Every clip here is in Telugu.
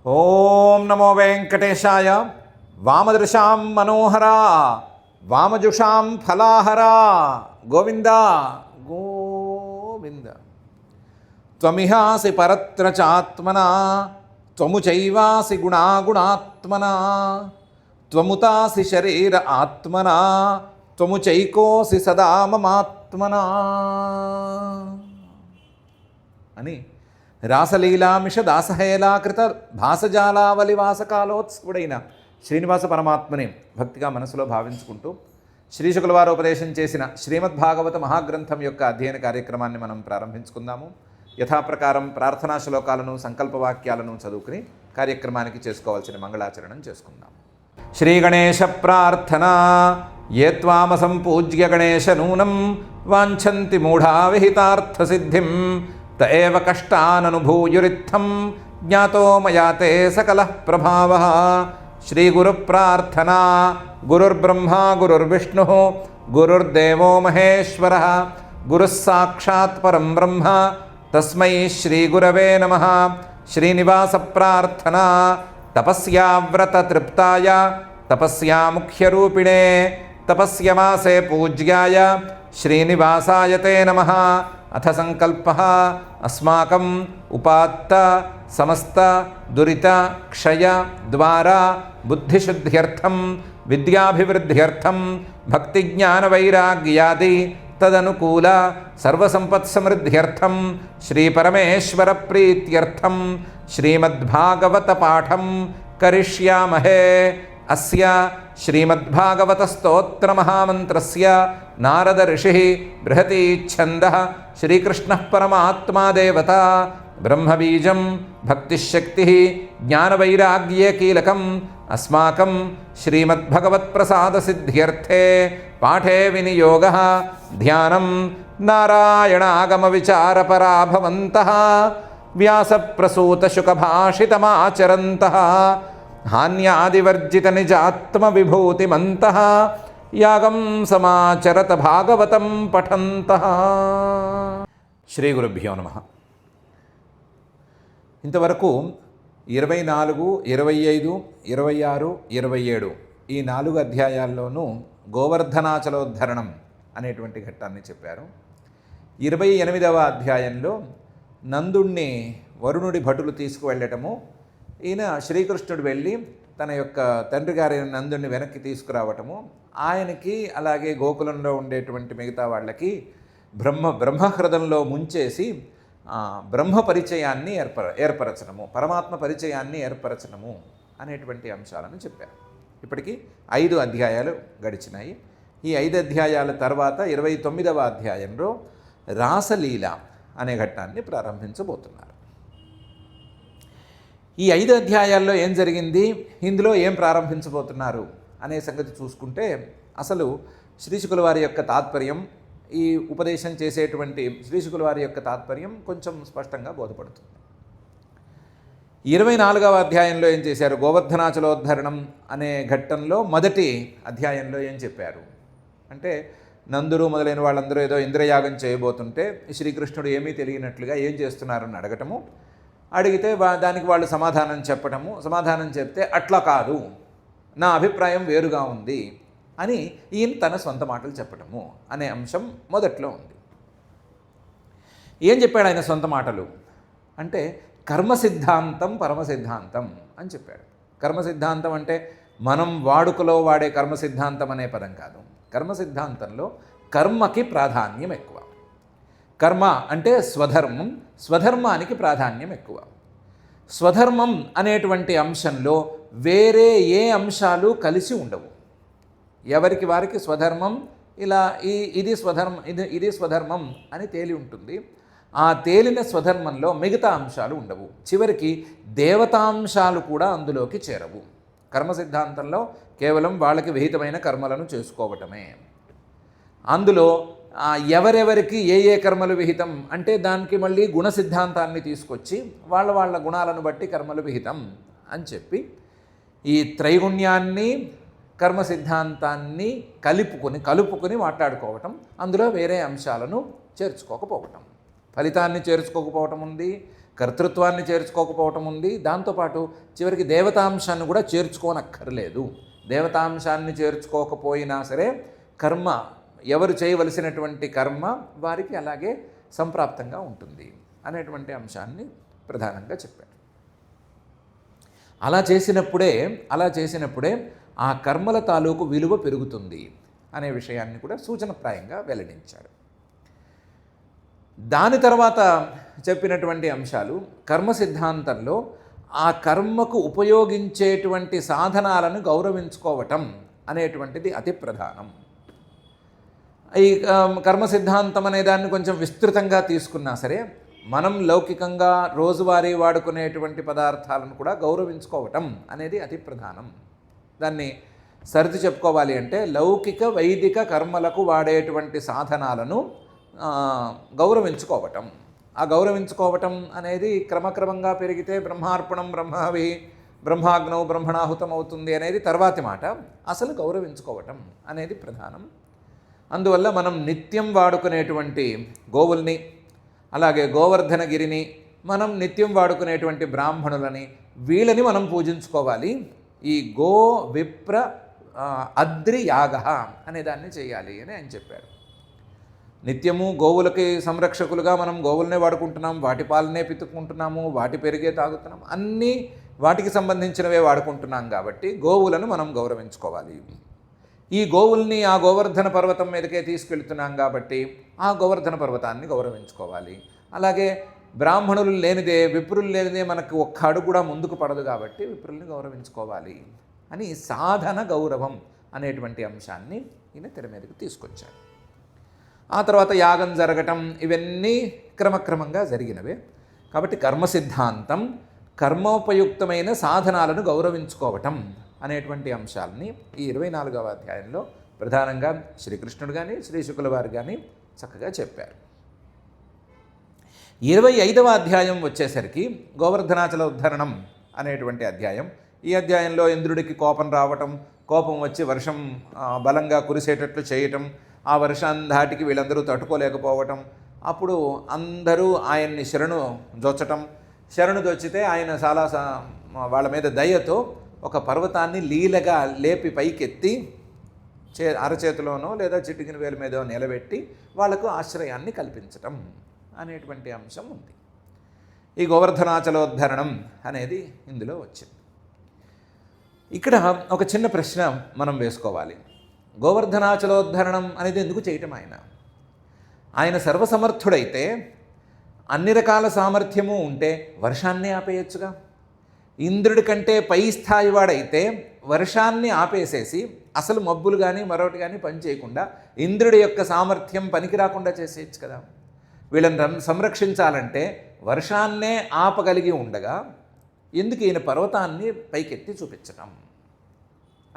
ఓం నమో వెంకటేశాయ. వామదృశాం మనోహరా వామజుషాం ఫలాహరా గోవింద గోవింద. త్వమిహాసి పరత్ర చాత్మనా త్వము చైవాసి గుణాగుణాత్మనా త్వముతాసి శరీర ఆత్మనా త్వము చైకోసి సదా మమాత్మనా అని రాసలీలామిష దాసహేలాకృత భాసజాలావలి వాసకాలోత్స్ఫుడైన శ్రీనివాస పరమాత్మని భక్తిగా మనసులో భావించుకుంటూ శ్రీశుకుల వారు ఉపదేశం చేసిన శ్రీమద్భాగవత మహాగ్రంథం యొక్క అధ్యయన కార్యక్రమాన్ని మనం ప్రారంభించుకుందాము. యథాప్రకారం ప్రార్థనా శ్లోకాలను సంకల్పవాక్యాలను చదువుకుని కార్యక్రమానికి చేసుకోవాల్సిన మంగళాచరణం చేసుకుందాం. శ్రీ గణేశ ప్రార్థన. ఏ త్వామ సంపూజ్య గణేశ నూనం వాంఛంతి మూఢా విహితార్థసిద్ధిం తేవ కష్టాననుభూయురిత్థం జ్ఞాతో మయా తే సకలః ప్రభావః. శ్రీ గురు ప్రార్థన. గురుర్బ్రహ్మా గురుర్విష్ణుః గురుర్దేవో మహేశ్వరః గురుః సాక్షాత్ పరం బ్రహ్మ తస్మై శ్రీ గురవే నమః. శ్రీనివాస ప్రార్థన. తపస్యావ్రత తృప్తాయ తపస్యా ముఖ్యరూపిణే తపస్యమాసే పూజ్యాయ శ్రీనివాసాయ తే నమః. అథ సంకల్పః అస్మాకం ఉపాత్త సమస్త దురిత క్షయ ద్వారా బుద్ధిశుద్ధ్యర్థం విద్యాభివృద్ధ్యర్థం భక్తిజ్ఞానవైరాగ్యాది తదనుకూల సర్వసంపత్సమృద్ధ్యర్థం శ్రీపరమేశ్వర ప్రీత్యర్థం శ్రీమద్భాగవత పాఠం కరిష్యామహే. అస్య శ్రీమద్భాగవత స్తోత్ర మహామంత్రస్య నారద ఋషి బృహతి ఛందః శ్రీకృష్ణ పరమాత్మా దేవత బ్రహ్మబీజం భక్తిశక్తి జ్ఞానవైరాగ్యే కీలకం అస్మాకం శ్రీమద్భగవత్ప్రసాద సిద్ధ్యర్థే పాఠే వినియోగః ధ్యానం నారాయణాగమ విచారపరా భవంతః వ్యాసప్రసూతశుకభాషితమాచరంతః హాన్యాదివర్జిత నిజాత్మ విభూతిమంతః యాగం సమాచరత భాగవతం పఠంతః. శ్రీ గురుభ్యో నమః. ఇంతవరకు 24, 25, 26, 27 ఈ 4 అధ్యాయాల్లోనూ గోవర్ధనాచలోద్ధరణం అనేటువంటి ఘట్టాన్ని చెప్పారు. 28వ అధ్యాయంలో నందుణ్ణి వరుణుడి భటులు తీసుకువెళ్ళటము, ఈయన శ్రీకృష్ణుడు వెళ్ళి తన యొక్క తండ్రి గారైన నందుని వెనక్కి తీసుకురావటము, ఆయనకి అలాగే గోకులంలో ఉండేటువంటి మిగతా వాళ్ళకి బ్రహ్మహృదంలో ముంచేసి బ్రహ్మ పరిచయాన్ని ఏర్పరచడము, పరమాత్మ పరిచయాన్ని ఏర్పరచడము అనేటువంటి అంశాలను చెప్పారు. ఇప్పటికీ 5 అధ్యాయాలు గడిచినాయి. ఈ 5 అధ్యాయాల తర్వాత 29వ అధ్యాయంలో రాసలీల అనే ఘట్టాన్ని ప్రారంభించబోతున్నారు. ఈ 5 అధ్యాయాల్లో ఏం జరిగింది, ఇందులో ఏం ప్రారంభించబోతున్నారు అనే సంగతి చూసుకుంటే అసలు శ్రీశుకుల వారి యొక్క తాత్పర్యం, ఈ ఉపదేశం చేసేటువంటి శ్రీశుకుల వారి యొక్క తాత్పర్యం కొంచెం స్పష్టంగా బోధపడుతుంది. 24వ అధ్యాయంలో ఏం చేశారు, గోవర్ధనాచలోద్ధరణం అనే ఘట్టంలో మొదటి అధ్యాయంలో ఏం చెప్పారు అంటే, నందురు మొదలైన వాళ్ళందరూ ఏదో ఇంద్రయాగం చేయబోతుంటే శ్రీకృష్ణుడు ఏమీ తెలియనట్లుగా ఏం చేస్తున్నారని అడగటము, అడిగితే దానికి వాళ్ళు సమాధానం చెప్పటము, సమాధానం చెప్తే అట్లా కాదు, నా అభిప్రాయం వేరుగా ఉంది అని ఈయన తన సొంత మాటలు చెప్పటము అనే అంశం మొదట్లో ఉంది. ఏం చెప్పాడు ఆయన సొంత మాటలు అంటే, కర్మ సిద్ధాంతం పరమ సిద్ధాంతం అని చెప్పాడు. కర్మ సిద్ధాంతం అంటే మనం వాడుకలో వాడే కర్మ సిద్ధాంతం అనే పదం కాదు. కర్మ సిద్ధాంతంలో కర్మకి ప్రాధాన్యం ఎక్కువ. కర్మ అంటే స్వధర్మం, స్వధర్మానికి ప్రాధాన్యం ఎక్కువ. స్వధర్మం అనేటువంటి అంశంలో వేరే ఏ అంశాలు కలిసి ఉండవు. ఎవరికి వారికి స్వధర్మం, ఇలా ఇది స్వధర్మం, ఇది స్వధర్మం అని తేలి ఉంటుంది. ఆ తేలిన స్వధర్మంలో మిగతా అంశాలు ఉండవు. చివరికి దేవతాంశాలు కూడా అందులోకి చేరవు. కర్మ సిద్ధాంతంలో కేవలం వాళ్ళకి విహితమైన కర్మలను చేసుకోవటమే. అందులో ఎవరెవరికి ఏ ఏ కర్మలు విహితం అంటే దానికి మళ్ళీ గుణ సిద్ధాంతాన్ని తీసుకొచ్చి వాళ్ళ గుణాలను బట్టి కర్మలు విహితం అని చెప్పి ఈ త్రైగుణ్యాన్ని కర్మ సిద్ధాంతాన్ని కలుపుకొని మాట్లాడుకోవటం, అందులో వేరే అంశాలను చేర్చుకోకపోవటం. ఫలితాన్ని చేర్చుకోకపోవటం ఉంది, కర్తృత్వాన్ని చేర్చుకోకపోవటం ఉంది. దాంతోపాటు చివరికి దేవతాంశాన్ని కూడా చేర్చుకోనక్కర్లేదు. దేవతాంశాన్ని చేర్చుకోకపోయినా సరే కర్మ, ఎవరు చేయవలసినటువంటి కర్మ వారికి అలాగే సంప్రాప్తంగా ఉంటుంది అనేటువంటి అంశాన్ని ప్రధానంగా చెప్పారు. అలా చేసినప్పుడే ఆ కర్మల తాలూకు విలువ పెరుగుతుంది అనే విషయాన్ని కూడా సూచనప్రాయంగా వెల్లడించారు. దాని తర్వాత చెప్పినటువంటి అంశాలు కర్మ సిద్ధాంతంలో ఆ కర్మకు ఉపయోగించేటువంటి సాధనాలను గౌరవించుకోవటం అనేటువంటిది అతి ప్రధానం. ఈ కర్మ సిద్ధాంతం అనే దాన్ని కొంచెం విస్తృతంగా తీసుకున్నా సరే మనం లౌకికంగా రోజువారీ వాడుకునేటువంటి పదార్థాలను కూడా గౌరవించుకోవటం అనేది అతి ప్రధానం. దాన్ని సరిది చెప్పుకోవాలి అంటే లౌకిక వైదిక కర్మలకు వాడేటువంటి సాధనాలను గౌరవించుకోవటం. ఆ గౌరవించుకోవటం అనేది క్రమక్రమంగా పెరిగితే బ్రహ్మార్పణం బ్రహ్మావి బ్రహ్మాగ్నౌ బ్రహ్మణాహుతం అవుతుంది అనేది తర్వాతి మాట. అసలు గౌరవించుకోవటం అనేది ప్రధానం. అందువల్ల మనం నిత్యం వాడుకునేటువంటి గోవుల్ని, అలాగే గోవర్ధనగిరిని, మనం నిత్యం వాడుకునేటువంటి బ్రాహ్మణులని, వీళ్ళని మనం పూజించుకోవాలి. ఈ గో విప్ర అద్రి యాగ అనే దాన్ని చేయాలి అని ఆయన చెప్పారు. నిత్యము గోవులకి సంరక్షకులుగా మనం గోవులనే వాడుకుంటున్నాం, వాటి పాలనే పితుక్కుంటున్నాము, వాటి పెరిగే తాగుతున్నాం, అన్నీ వాటికి సంబంధించినవే వాడుకుంటున్నాం. కాబట్టి గోవులను మనం గౌరవించుకోవాలి. ఈ గోవుల్ని ఆ గోవర్ధన పర్వతం మీదకే తీసుకెళ్తున్నాం కాబట్టి ఆ గోవర్ధన పర్వతాన్ని గౌరవించుకోవాలి. అలాగే బ్రాహ్మణులు లేనిదే, విప్రులు లేనిదే మనకు ఒక్క అడుగు కూడా ముందుకు పడదు కాబట్టి విప్రుల్ని గౌరవించుకోవాలి అని సాధన గౌరవం అనేటువంటి అంశాన్ని ఈయన తెర మీదకి తీసుకొచ్చారు. ఆ తర్వాత యాగం జరగటం, ఇవన్నీ క్రమక్రమంగా జరిగినవే. కాబట్టి కర్మ సిద్ధాంతం కర్మోపయుక్తమైన సాధనాలను గౌరవించుకోవటం అనేటువంటి అంశాలని ఈ 24వ అధ్యాయంలో ప్రధానంగా శ్రీకృష్ణుడు కానీ శ్రీ శుకుల వారు కానీ చక్కగా చెప్పారు. 25వ అధ్యాయం వచ్చేసరికి గోవర్ధనాచల ఉద్ధరణం అనేటువంటి అధ్యాయం. ఈ అధ్యాయంలో ఇంద్రుడికి కోపం రావటం, కోపం వచ్చి వర్షం బలంగా కురిసేటట్లు చేయటం, ఆ వర్షాన్ని ధాటికి వీళ్ళందరూ తట్టుకోలేకపోవటం, అప్పుడు అందరూ ఆయన్ని శరణు జొచ్చితే ఆయన చాలా వాళ్ళ మీద దయతో ఒక పర్వతాన్ని లీలగా లేపి పైకెత్తి అరచేతిలోనో లేదా చిటికిన వేల మీదో నిలబెట్టి వాళ్లకు ఆశ్రయాన్ని కల్పించటం అనేటువంటి అంశం ఉంది. ఈ గోవర్ధనాచలోద్ధరణం అనేది ఇందులో వచ్చింది. ఇక్కడ ఒక చిన్న ప్రశ్న మనం వేసుకోవాలి. గోవర్ధనాచలోద్ధరణం అనేది ఎందుకు చేయటం? ఆయన సర్వసమర్థుడైతే, అన్ని రకాల సామర్థ్యము ఉంటే వర్షాన్ని ఆపేయచ్చుగా. ఇంద్రుడి కంటే పై స్థాయి వాడైతే వర్షాన్ని ఆపేసేసి అసలు మబ్బులు కానీ మరొకటి కానీ పని చేయకుండా ఇంద్రుడి యొక్క సామర్థ్యం పనికి రాకుండా చేసేయచ్చు కదా. వీళ్ళని సంరక్షించాలంటే వర్షాన్నే ఆపగలిగి ఉండగా ఎందుకు ఈయన పర్వతాన్ని పైకెత్తి చూపించటం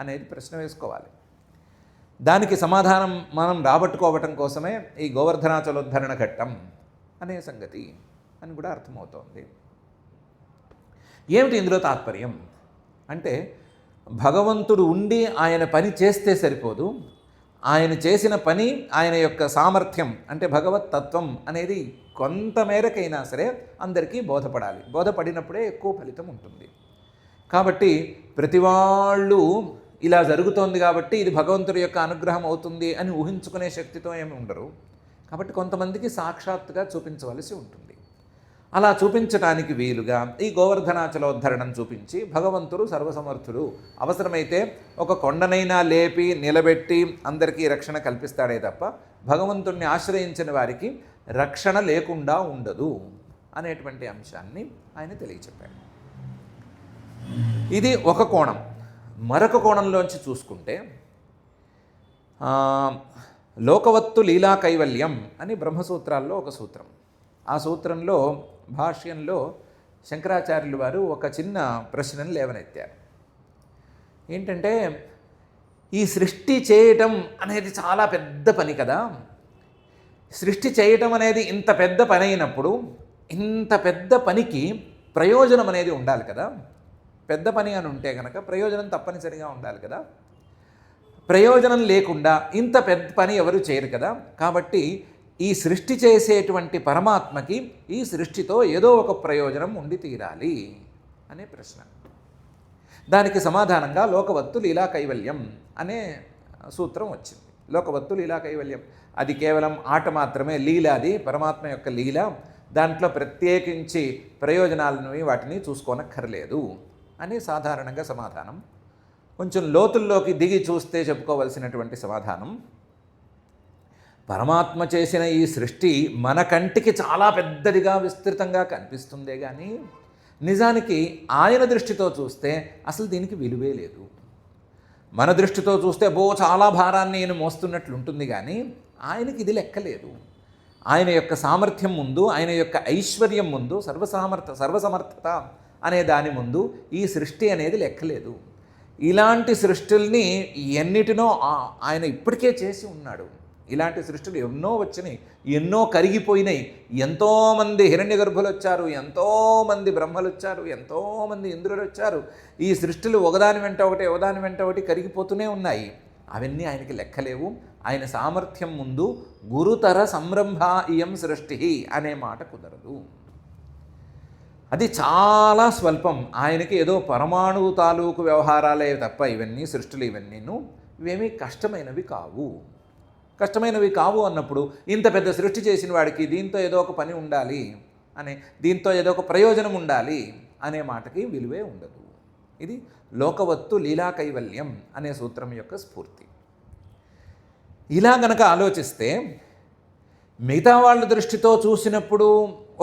అనేది ప్రశ్న వేసుకోవాలి. దానికి సమాధానం మనం రాబట్టుకోవటం కోసమే ఈ గోవర్ధనాచలోద్ధరణ ఘట్టం అనే సంగతి అని కూడా అర్థమవుతోంది. ఏమిటి ఇందులో తాత్పర్యం అంటే, భగవంతుడు ఉండి ఆయన పని చేస్తే సరిపోదు, ఆయన చేసిన పని, ఆయన యొక్క సామర్థ్యం అంటే భగవత్ తత్వం అనేది కొంతమేరకైనా సరే అందరికీ బోధపడాలి. బోధపడినప్పుడే ఎక్కువ ఫలితం ఉంటుంది. కాబట్టి ప్రతి వాళ్ళు ఇలా జరుగుతోంది కాబట్టి ఇది భగవంతుడి యొక్క అనుగ్రహం అవుతుంది అని ఊహించుకునే శక్తితో ఏమి ఉండరు. కాబట్టి కొంతమందికి సాక్షాత్తుగా చూపించవలసి ఉంటుంది. అలా చూపించడానికి వీలుగా ఈ గోవర్ధనాచలోద్ధరణం చూపించి భగవంతుడు సర్వసమర్థుడు, అవసరమైతే ఒక కొండనైనా లేపి నిలబెట్టి అందరికీ రక్షణ కల్పిస్తాడే తప్ప భగవంతుణ్ణి ఆశ్రయించిన వారికి రక్షణ లేకుండా ఉండదు అనేటువంటి అంశాన్ని ఆయన తెలియచెప్పాడు. ఇది ఒక కోణం. మరొక కోణంలోంచి చూసుకుంటే లోకవత్తు లీలా కైవల్యం అని బ్రహ్మసూత్రాల్లో ఒక సూత్రం. ఆ సూత్రంలో భాష్యంలో శంకరాచార్యులు వారు ఒక చిన్న ప్రశ్నను లేవనెత్తారు. ఏంటంటే, ఈ సృష్టి చేయటం అనేది చాలా పెద్ద పని కదా. సృష్టి చేయటం అనేది ఇంత పెద్ద పని అయినప్పుడు ఇంత పెద్ద పనికి ప్రయోజనం అనేది ఉండాలి కదా. పెద్ద పని అని ఉంటే కనుక ప్రయోజనం తప్పనిసరిగా ఉండాలి కదా. ప్రయోజనం లేకుండా ఇంత పెద్ద పని ఎవరు చేయరు కదా. కాబట్టి ఈ సృష్టి చేసేటువంటి పరమాత్మకి ఈ సృష్టితో ఏదో ఒక ప్రయోజనం ఉండి తీరాలి అనే ప్రశ్న. దానికి సమాధానంగా లోకవత్తు లీలా కైవల్యం అనే సూత్రం వచ్చింది. లోకవత్తు లీలా కైవల్యం, అది కేవలం ఆట మాత్రమే, లీల, అది పరమాత్మ యొక్క లీల, దాంట్లో ప్రత్యేకించి ప్రయోజనాలను వాటిని చూసుకోనక్కర్లేదు అని సాధారణంగా సమాధానం. కొంచెం లోతుల్లోకి దిగి చూస్తే చెప్పుకోవలసినటువంటి సమాధానం, పరమాత్మ చేసిన ఈ సృష్టి మన కంటికి చాలా పెద్దదిగా విస్తృతంగా కనిపిస్తుందే కానీ నిజానికి ఆయన దృష్టితో చూస్తే అసలు దీనికి విలువే లేదు. మన దృష్టితో చూస్తే చాలా భారాన్ని నేను మోస్తున్నట్లు ఉంటుంది, కానీ ఆయనకి ఇది లెక్కలేదు. ఆయన యొక్క సామర్థ్యం ముందు, ఆయన యొక్క ఐశ్వర్యం ముందు, సర్వసమర్థత అనే దాని ముందు ఈ సృష్టి అనేది లెక్కలేదు. ఇలాంటి సృష్టిల్ని ఎన్నిటినో ఆయన ఇప్పటికే చేసి ఉన్నాడు. ఇలాంటి సృష్టిలు ఎన్నో వచ్చినాయి, ఎన్నో కరిగిపోయినాయి. ఎంతోమంది హిరణ్య గర్భులు వచ్చారు, ఎంతోమంది బ్రహ్మలు వచ్చారు, ఎంతోమంది ఇంద్రులు వచ్చారు. ఈ సృష్టిలు ఒకదాని వెంట ఒకటి కరిగిపోతూనే ఉన్నాయి. అవన్నీ ఆయనకి లెక్కలేవు. ఆయన సామర్థ్యం ముందు గురుతర సంరంభ ఇయం సృష్టి అనే మాట కుదరదు. అది చాలా స్వల్పం. ఆయనకి ఏదో పరమాణువు తాలూకు వ్యవహారాలే తప్ప ఇవన్నీ సృష్టిలు ఇవేమీ కష్టమైనవి కావు అన్నప్పుడు ఇంత పెద్ద సృష్టి చేసిన వాడికి దీంతో ఏదో ఒక పని ఉండాలి దీంతో ఏదో ఒక ప్రయోజనం ఉండాలి అనే మాటకి విలువే ఉండదు. ఇది లోకవత్తు లీలా కైవల్యం అనే సూత్రం యొక్క స్ఫూర్తి. ఇలా గనక ఆలోచిస్తే మిగతా వాళ్ళ దృష్టితో చూసినప్పుడు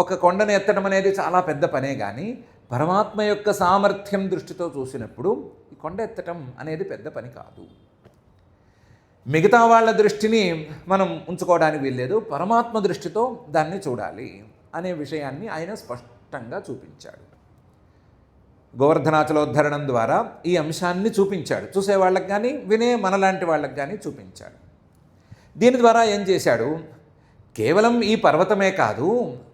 ఒక కొండను ఎత్తడం అనేది చాలా పెద్ద పనే, కానీ పరమాత్మ యొక్క సామర్థ్యం దృష్టితో చూసినప్పుడు ఈ కొండ ఎత్తడం అనేది పెద్ద పని కాదు. మిగతా వాళ్ళ దృష్టిని మనం ఉంచుకోవడానికి వీల్లేదు, పరమాత్మ దృష్టితో దాన్ని చూడాలి అనే విషయాన్ని ఆయన స్పష్టంగా చూపించాడు. గోవర్ధనాచలోద్ధరణం ద్వారా ఈ అంశాన్ని చూపించాడు. చూసేవాళ్ళకి కానీ వినే మనలాంటి వాళ్ళకి కానీ చూపించాడు. దీని ద్వారా ఏం చేశాడు, కేవలం ఈ పర్వతమే కాదు,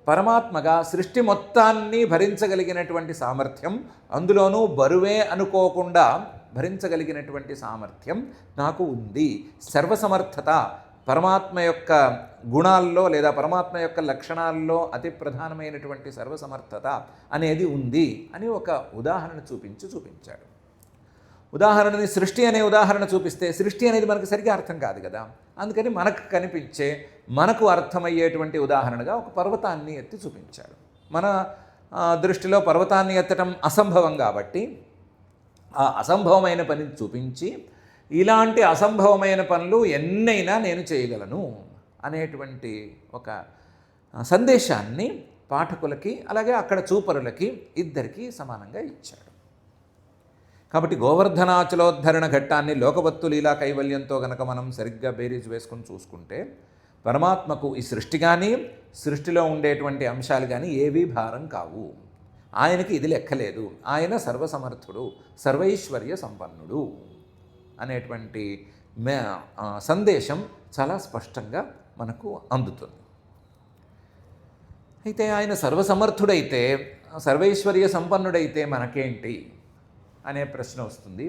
పరమాత్మగా సృష్టి మొత్తాన్ని భరించగలిగినటువంటి సామర్థ్యం, అందులోనూ బరువే అనుకోకుండా భరించగలిగినటువంటి సామర్థ్యం నాకు ఉంది. సర్వసమర్థత పరమాత్మ యొక్క గుణాల్లో లేదా పరమాత్మ యొక్క లక్షణాల్లో అతి ప్రధానమైనటువంటి సర్వసమర్థత అనేది ఉంది అని ఒక ఉదాహరణ చూపించాడు. ఉదాహరణని సృష్టి అనే ఉదాహరణ చూపిస్తే సృష్టి అనేది మనకు సరిగ్గా అర్థం కాదు కదా, అందుకని మనకు కనిపించే మనకు అర్థమయ్యేటువంటి ఉదాహరణగా ఒక పర్వతాన్ని ఎత్తి చూపించాడు. మన దృష్టిలో పర్వతాన్ని ఎత్తడం అసంభవం కాబట్టి ఆ అసంభవమైన పనిని చూపించి ఇలాంటి అసంభవమైన పనులు ఎన్నైనా నేను చేయగలను అనేటువంటి ఒక సందేశాన్ని పాఠకులకి అలాగే అక్కడ చూపరులకి ఇద్దరికీ సమానంగా ఇచ్చాడు. కాబట్టి గోవర్ధనాచలోద్ధరణ ఘట్టాన్ని లోకవత్తు లీలా కైవల్యంతో గనక మనం సరిగ్గా బేరీజు వేసుకొని చూసుకుంటే పరమాత్మకు ఈ సృష్టి కానీ సృష్టిలో ఉండేటువంటి అంశాలు కానీ ఏవీ భారం కావు. ఆయనకి ఇది లెక్కలేదు. ఆయన సర్వసమర్థుడు, సర్వైశ్వర్య సంపన్నుడు అనేటువంటి సందేశం చాలా స్పష్టంగా మనకు అందుతుంది. అయితే ఆయన సర్వసమర్థుడైతే సర్వైశ్వర్య సంపన్నుడైతే మనకేంటి అనే ప్రశ్న వస్తుంది.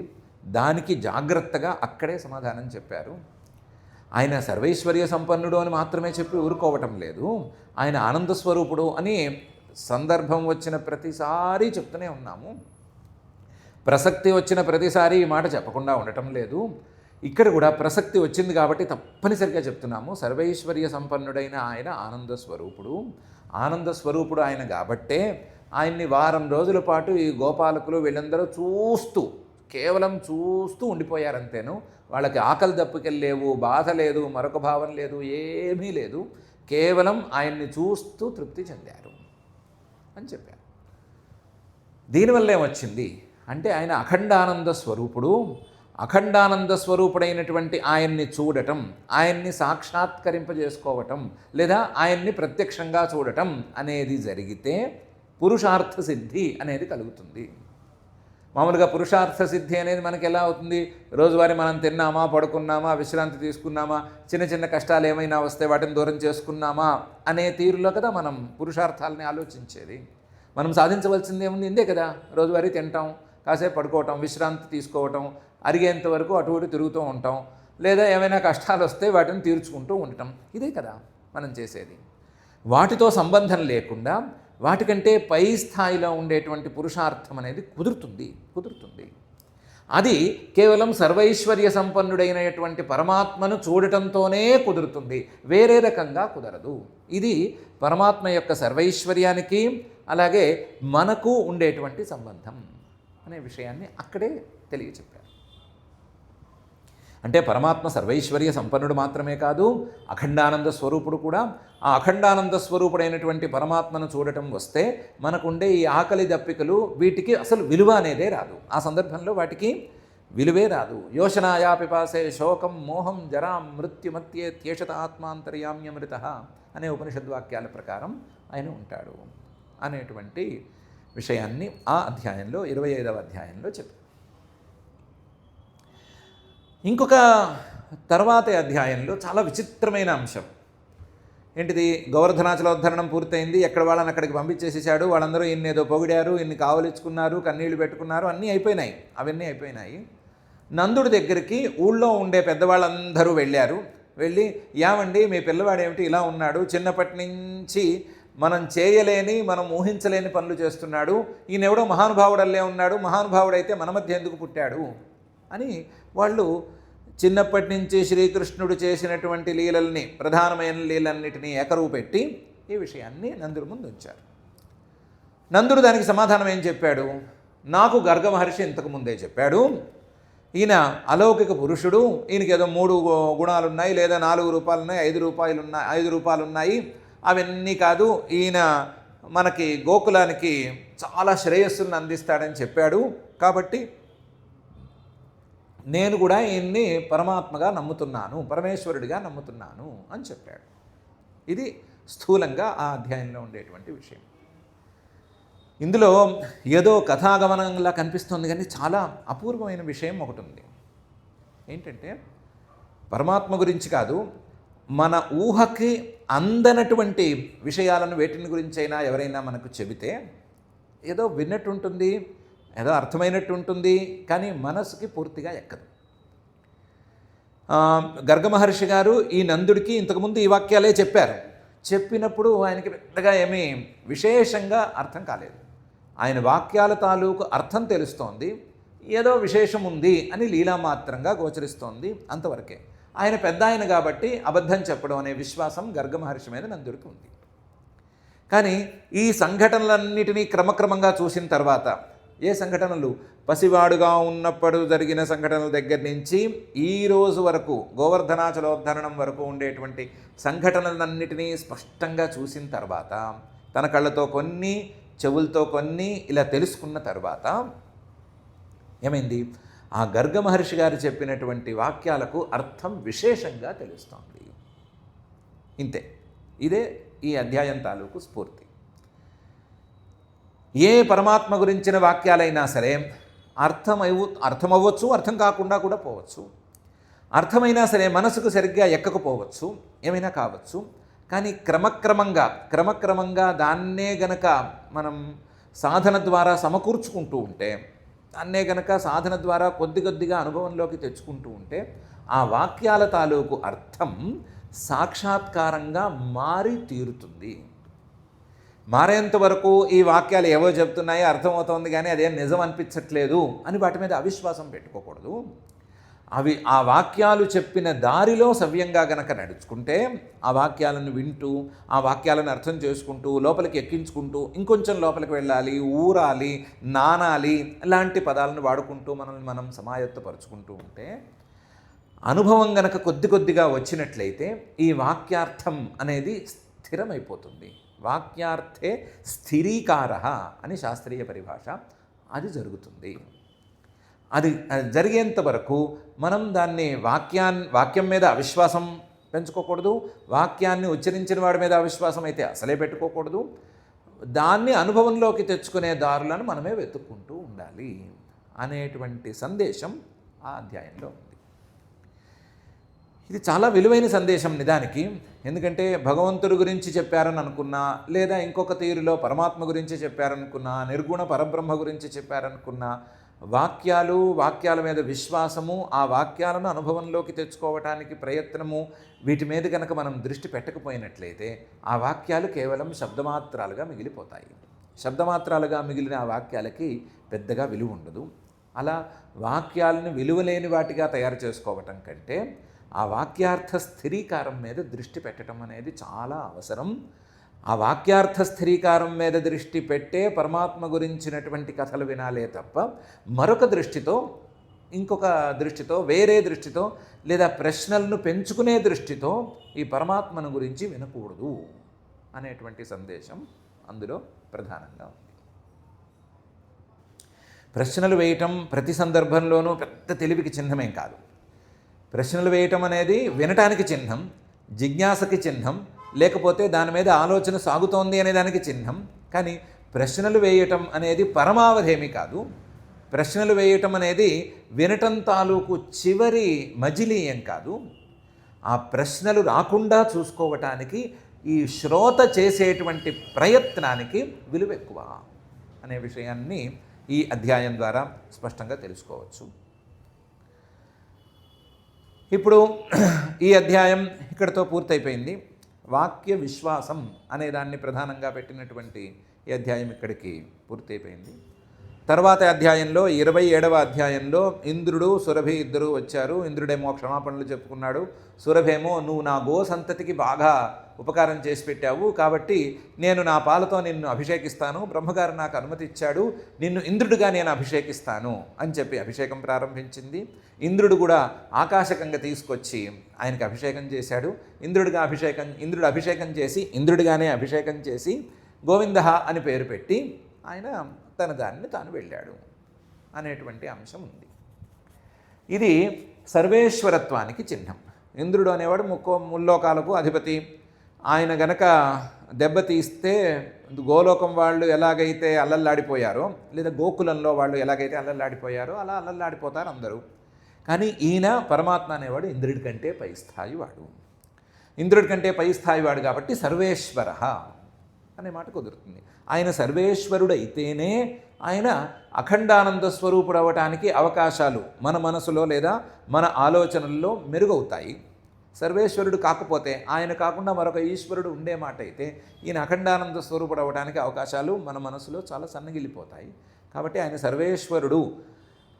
దానికి జాగ్రత్తగా అక్కడే సమాధానం చెప్పారు. ఆయన సర్వైశ్వర్య సంపన్నుడు అని మాత్రమే చెప్పి ఊరుకోవటం లేదు, ఆయన ఆనంద స్వరూపుడు అని సందర్భం వచ్చిన ప్రతిసారి చెప్తూనే ఉన్నాము. ప్రసక్తి వచ్చిన ప్రతిసారి ఈ మాట చెప్పకుండా ఉండటం లేదు. ఇక్కడ కూడా ప్రసక్తి వచ్చింది కాబట్టి తప్పనిసరిగా చెప్తున్నాము. సర్వైశ్వర్య సంపన్నుడైన ఆయన ఆనంద స్వరూపుడు ఆయన కాబట్టే ఆయన్ని వారం రోజుల పాటు ఈ గోపాలకులు వీళ్ళందరూ కేవలం చూస్తూ ఉండిపోయారంతేను. వాళ్ళకి ఆకలి దప్పుకెళ్ళలేవు, బాధ లేదు, మరొక భావం లేదు, ఏమీ లేదు. కేవలం ఆయన్ని చూస్తూ తృప్తి చెందారు అని చెప్పారు. దీనివల్ల ఏమొచ్చింది అంటే ఆయన అఖండానంద స్వరూపుడైనటువంటి ఆయన్ని చూడటం, ఆయన్ని సాక్షాత్కరింపజేసుకోవటం లేదా ఆయన్ని ప్రత్యక్షంగా చూడటం అనేది జరిగితే పురుషార్థ సిద్ధి అనేది కలుగుతుంది. మామూలుగా పురుషార్థ సిద్ధి అనేది మనకి ఎలా అవుతుంది, రోజువారీ మనం తిన్నామా, పడుకున్నామా, విశ్రాంతి తీసుకున్నామా, చిన్న చిన్న కష్టాలు ఏమైనా వస్తే వాటిని దూరం చేసుకున్నామా అనే తీరులో కదా మనం పురుషార్థాలని ఆలోచించేది. మనం సాధించవలసింది ఏముంది, ఇందే కదా. రోజువారీ తింటాం, కాసేపు పడుకోవటం, విశ్రాంతి తీసుకోవటం, అరిగేంత వరకు అటు ఇటు తిరుగుతూ ఉంటాం, లేదా ఏమైనా కష్టాలు వస్తే వాటిని తీర్చుకుంటూ ఉండటం, ఇదే కదా మనం చేసేది. వాటితో సంబంధం లేకుండా వాటికంటే పై స్థాయిలో ఉండేటువంటి పురుషార్థం అనేది కుదురుతుంది. అది కేవలం సర్వైశ్వర్య సంపన్నుడైనటువంటి పరమాత్మను చూడటంతోనే కుదురుతుంది, వేరే రకంగా కుదరదు. ఇది పరమాత్మ యొక్క సర్వైశ్వర్యానికి అలాగే మనకు ఉండేటువంటి సంబంధం అనే విషయాన్ని అక్కడే తెలియచెప్పారు. అంటే పరమాత్మ సర్వైశ్వర్య సంపన్నుడు మాత్రమే కాదు, అఖండానంద స్వరూపుడు కూడా. ఆ అఖండానంద స్వరూపుడైనటువంటి పరమాత్మను చూడటం వస్తే మనకుండే ఈ ఆకలి దప్పికలు వీటికి అసలు విలువ అనేదే రాదు. ఆ సందర్భంలో వాటికి విలువే రాదు. యోషనాయా పిపాసే శోకం మోహం జరాం మృత్యుమత్యే త్యేషత ఆత్మాంతర్యామ్యమృత అనే ఉపనిషద్వాక్యాల ప్రకారం ఆయన ఉంటాడు అనేటువంటి విషయాన్ని ఆ అధ్యాయంలో 25వ అధ్యాయంలో చెప్పారు. ఇంకొక తర్వాతి అధ్యాయంలో చాలా విచిత్రమైన అంశం ఏంటిది? గోవర్ధనాచలోద్ధరణం పూర్తయింది, ఎక్కడ వాళ్ళని అక్కడికి పంపించేసేసాడు. వాళ్ళందరూ ఇన్నేదో పొగిడారు, ఇన్ని కావలించుకున్నారు, కన్నీళ్లు పెట్టుకున్నారు, అన్నీ అయిపోయినాయి. అవన్నీ అయిపోయినాయి. నందుడి దగ్గరికి ఊళ్ళో ఉండే పెద్దవాళ్ళందరూ వెళ్ళారు. వెళ్ళి, యావండి మీ పిల్లవాడు ఏమిటి ఇలా ఉన్నాడు, చిన్నప్పటి నుంచి మనం చేయలేని మనం ఊహించలేని పనులు చేస్తున్నాడు, ఈయనెవడో మహానుభావుడల్లే ఉన్నాడు, మహానుభావుడైతే మన మధ్య ఎందుకు పుట్టాడు అని వాళ్ళు చిన్నప్పటి నుంచి శ్రీకృష్ణుడు చేసినటువంటి లీలల్ని, ప్రధానమైన లీలన్నిటినీ ఏకరువు పెట్టి ఈ విషయాన్ని నందుడి ముందు ఉంచారు. నందుడు దానికి సమాధానం ఏం చెప్పాడు? నాకు గర్గ మహర్షి ఇంతకుముందే చెప్పాడు, ఈయన అలౌకిక పురుషుడు, ఈయనకి ఏదో 3 గుణాలున్నాయి, లేదా 4 రూపాయలున్నాయి, 5 రూపాయలున్నాయి, అవన్నీ కాదు, ఈయన మనకి గోకులానికి చాలా శ్రేయస్సులను అందిస్తాడని చెప్పాడు. కాబట్టి నేను కూడా ఈయన్ని పరమాత్మగా నమ్ముతున్నాను, పరమేశ్వరుడిగా నమ్ముతున్నాను అని చెప్పాడు. ఇది స్థూలంగా ఆ అధ్యాయంలో ఉండేటువంటి విషయం. ఇందులో ఏదో కథాగమనంలా కనిపిస్తుంది, కానీ చాలా అపూర్వమైన విషయం ఒకటి ఉంది. ఏంటంటే పరమాత్మ గురించి కాదు, మన ఊహకి అందనటువంటి విషయాలను వేటిని గురించైనా ఎవరైనా మనకు చెబితే ఏదో విన్నట్టు ఉంటుంది, ఏదో అర్థమైనట్టు ఉంటుంది, కానీ మనసుకి పూర్తిగా ఎక్కదు. గర్గ మహర్షి గారు ఈ నందుడికి ఇంతకుముందు ఈ వాక్యాలే చెప్పారు. చెప్పినప్పుడు ఆయనకి పెద్దగా ఏమీ విశేషంగా అర్థం కాలేదు. ఆయన వాక్యాల తాలూకు అర్థం తెలుస్తోంది, ఏదో విశేషం ఉంది అని లీలామాత్రంగా గోచరిస్తోంది, అంతవరకే. ఆయన పెద్ద ఆయన కాబట్టి అబద్ధం చెప్పడం అనే విశ్వాసం గర్గ మహర్షి మీద నందుడికి ఉంది. కానీ ఈ సంఘటనలన్నిటినీ క్రమక్రమంగా చూసిన తర్వాత, ఏ సంఘటనలు? పసివాడుగా ఉన్నప్పుడు జరిగిన సంఘటనల దగ్గర నుంచి ఈ రోజు వరకు, గోవర్ధనాచలోద్ధరణం వరకు ఉండేటువంటి సంఘటనలన్నిటినీ స్పష్టంగా చూసిన తర్వాత, తన కళ్ళతో కొన్ని, చెవులతో కొన్ని ఇలా తెలుసుకున్న తర్వాత ఏమైంది? ఆ గర్గ మహర్షి గారు చెప్పినటువంటి వాక్యాలకు అర్థం విశేషంగా తెలుస్తోంది. ఇంతే. ఇదే ఈ అధ్యాయం తాలూకు స్ఫూర్తి. ఏ పరమాత్మ గురించిన వాక్యాలైనా సరే అర్థమవ్వచ్చు, అర్థం కాకుండా కూడా పోవచ్చు. అర్థమైనా సరే మనసుకు సరిగ్గా ఎక్కకపోవచ్చు, ఏమైనా కావచ్చు. కానీ క్రమక్రమంగా దాన్నే గనక మనం సాధన ద్వారా సమకూర్చుకుంటూ ఉంటే, దాన్నే గనక సాధన ద్వారా కొద్దిగా అనుభవంలోకి తెచ్చుకుంటూ ఉంటే, ఆ వాక్యాల తాలూకు అర్థం సాక్షాత్కారంగా మారి తీరుతుంది. మారేంత వరకు ఈ వాక్యాలు ఏవో చెప్తున్నాయో అర్థమవుతోంది, కానీ అదేం నిజం అనిపించట్లేదు అని వాటి మీద అవిశ్వాసం పెట్టుకోకూడదు. ఆ వాక్యాలు చెప్పిన దారిలో సవ్యంగా గనక నడుచుకుంటే, ఆ వాక్యాలను వింటూ, ఆ వాక్యాలను అర్థం చేసుకుంటూ, లోపలికి ఎక్కించుకుంటూ, ఇంకొంచెం లోపలికి వెళ్ళాలి, ఊరాలి, నానాలి, ఇలాంటి పదాలను వాడుకుంటూ మనల్ని మనం సమాయత్తపరుచుకుంటూ ఉంటే, అనుభవం గనక కొద్దిగా వచ్చినట్లయితే ఈ వాక్యార్థం అనేది స్థిరమైపోతుంది. వాక్యార్థే స్థిరీకార అని శాస్త్రీయ పరిభాష. అది జరుగుతుంది. అది జరిగేంత వరకు మనం దాన్ని వాక్యం మీద అవిశ్వాసం పెంచుకోకూడదు. వాక్యాన్ని ఉచ్చరించిన వాడి మీద అవిశ్వాసం అయితే అసలే పెట్టుకోకూడదు. దాన్ని అనుభవంలోకి తెచ్చుకునే దారులను మనమే వెతుక్కుంటూ ఉండాలి అనేటువంటి సందేశం ఆ అధ్యాయంలో ఉంది. ఇది చాలా విలువైన సందేశం నిజానికి. ఎందుకంటే భగవంతుడి గురించి చెప్పారని అనుకున్నా, లేదా ఇంకొక తీరులో పరమాత్మ గురించి చెప్పారనుకున్నా, నిర్గుణ పరబ్రహ్మ గురించి చెప్పారనుకున్నా, వాక్యాల మీద విశ్వాసము, ఆ వాక్యాలను అనుభవంలోకి తెచ్చుకోవటానికి ప్రయత్నము, వీటి మీద కనుక మనం దృష్టి పెట్టకపోయినట్లయితే ఆ వాక్యాలు కేవలం శబ్దమాత్రాలుగా మిగిలిపోతాయి. శబ్దమాత్రాలుగా మిగిలిన ఆ వాక్యాలకి పెద్దగా విలువ ఉండదు. అలా వాక్యాలను విలువలేని వాటిగా తయారు చేసుకోవటం కంటే ఆ వాక్యార్థ స్థిరీకారం మీద దృష్టి పెట్టడం అనేది చాలా అవసరం. ఆ వాక్యార్థ స్థిరీకారం మీద దృష్టి పెట్టే పరమాత్మ గురించినటువంటి కథలు వినాలే తప్ప మరొక దృష్టితో, ఇంకొక దృష్టితో, వేరే దృష్టితో, లేదా ప్రశ్నలను పెంచుకునే దృష్టితో ఈ పరమాత్మను గురించి వినకూడదు అనేటువంటి సందేశం అందులో ప్రధానంగా ఉంది. ప్రశ్నలు వేయటం ప్రతి సందర్భంలోనూ పెద్ద తెలివికి చిహ్నమేం కాదు. ప్రశ్నలు వేయటం అనేది వినటానికి చిహ్నం, జిజ్ఞాసకి చిహ్నం, లేకపోతే దాని మీద ఆలోచన సాగుతోంది అనే దానికి చిహ్నం. కానీ ప్రశ్నలు వేయటం అనేది పరమావధేమి కాదు. ప్రశ్నలు వేయటం అనేది వినటం తాలూకు చివరి మజిలీయం కాదు. ఆ ప్రశ్నలు రాకుండా చూసుకోవటానికి ఈ శ్రోత చేసేటువంటి ప్రయత్నానికి విలువ ఎక్కువ అనే విషయాన్ని ఈ అధ్యాయం ద్వారా స్పష్టంగా తెలుసుకోవచ్చు. ఇప్పుడు ఈ అధ్యాయం ఇక్కడితో పూర్తయిపోయింది. వాక్య విశ్వాసం అనే దాన్ని ప్రధానంగా పెట్టినటువంటి ఈ అధ్యాయం ఇక్కడికి పూర్తయిపోయింది. తర్వాత అధ్యాయంలో 27వ అధ్యాయంలో ఇంద్రుడు సురభి ఇద్దరు వచ్చారు. ఇంద్రుడేమో క్షమాపణలు చెప్పుకున్నాడు. సురభేమో నువ్వు నా గో సంతతికి బాగా ఉపకారం చేసి పెట్టావు, కాబట్టి నేను నా పాలతో నిన్ను అభిషేకిస్తాను, బ్రహ్మగారు నాకు అనుమతి ఇచ్చాడు, నిన్ను ఇంద్రుడిగా నేను అభిషేకిస్తాను అని చెప్పి అభిషేకం ప్రారంభించింది. ఇంద్రుడు కూడా ఆకాశకంగా తీసుకొచ్చి ఆయనకి అభిషేకం చేశాడు. ఇంద్రుడు అభిషేకం చేసి ఇంద్రుడిగానే అభిషేకం చేసి గోవింద అని పేరు పెట్టి ఆయన తన దాన్ని తాను వెళ్ళాడు అనేటువంటి అంశం ఉంది. ఇది సర్వేశ్వరత్వానికి చిహ్నం. ఇంద్రుడు అనేవాడు ముల్లోకాలకు అధిపతి. ఆయన గనక దెబ్బతీస్తే గోలోకం వాళ్ళు ఎలాగైతే అల్లల్లాడిపోయారో, లేదా గోకులంలో వాళ్ళు ఎలాగైతే అల్లల్లాడిపోయారో అలా అల్లల్లాడిపోతారు అందరూ. కానీ ఈయన పరమాత్మ అనేవాడు ఇంద్రుడి కంటే పై స్థాయి వాడు. ఇంద్రుడి కంటే పై స్థాయి వాడు కాబట్టి సర్వేశ్వర అనే మాట కుదురుతుంది. ఆయన సర్వేశ్వరుడు అయితేనే ఆయన అఖండానంద స్వరూపుడు అవ్వటానికి అవకాశాలు మన మనసులో లేదా మన ఆలోచనల్లో మెరుగవుతాయి. సర్వేశ్వరుడు కాకపోతే, ఆయన కాకుండా మరొక ఈశ్వరుడు ఉండే మాట అయితే ఈయన అఖండానంద స్వరూపుడు అవ్వడానికి అవకాశాలు మన మనసులో చాలా సన్నగిల్లిపోతాయి. కాబట్టి ఆయన సర్వేశ్వరుడు,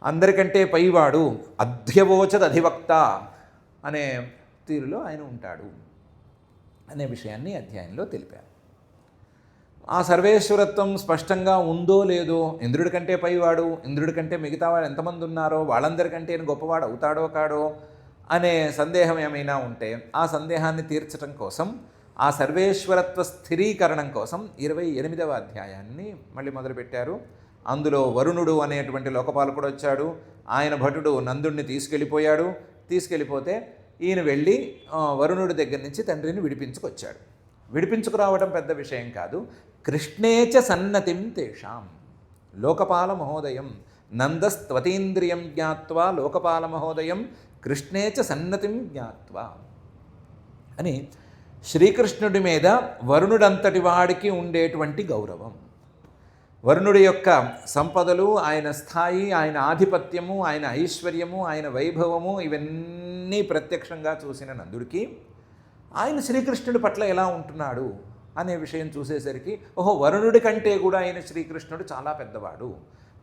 అందరికంటే పైవాడు, అధ్యవోచద అధివక్త అనే తీరులో ఆయన ఉంటాడు అనే విషయాన్ని అధ్యాయంలో తెలిపారు. ఆ సర్వేశ్వరత్వం స్పష్టంగా ఉందో లేదో, ఇంద్రుడి కంటే పైవాడు, ఇంద్రుడి కంటే మిగతా వాడు ఎంతమంది ఉన్నారో వాళ్ళందరికంటే గొప్పవాడు అవుతాడో కాడో అనే సందేహం ఏమైనా ఉంటే ఆ సందేహాన్ని తీర్చడం కోసం, ఆ సర్వేశ్వరత్వ స్థిరీకరణం కోసం 28వ అధ్యాయాన్ని మళ్ళీ మొదలుపెట్టారు. అందులో వరుణుడు అనేటువంటి లోకపాలకుడు వచ్చాడు. ఆయన భటుడు నందుడిని తీసుకెళ్ళిపోతే ఈయన వెళ్ళి వరుణుడి దగ్గర నుంచి తండ్రిని విడిపించుకొచ్చాడు. విడిపించుకురావడం పెద్ద విషయం కాదు. కృష్ణేచ సన్నతిం తేషాం లోకపాల మహోదయం నందస్త్వతీంద్రియం జ్ఞాత్వా లోకపాల మహోదయం కృష్ణేచ సన్నతిం జ్ఞాత్వా అని శ్రీకృష్ణుడి మీద వరుణుడంతటి వాడికి ఉండేటువంటి గౌరవం, వరుణుడి యొక్క సంపదలు, ఆయన స్థాయి, ఆయన ఆధిపత్యము, ఆయన ఐశ్వర్యము, ఆయన వైభవము ఇవన్నీ ప్రత్యక్షంగా చూసిన నందుడికి ఆయన శ్రీకృష్ణుడి పట్ల ఎలా ఉంటున్నాడు అనే విషయం చూసేసరికి ఓహో, వరుణుడి కంటే కూడా ఆయన శ్రీకృష్ణుడు చాలా పెద్దవాడు,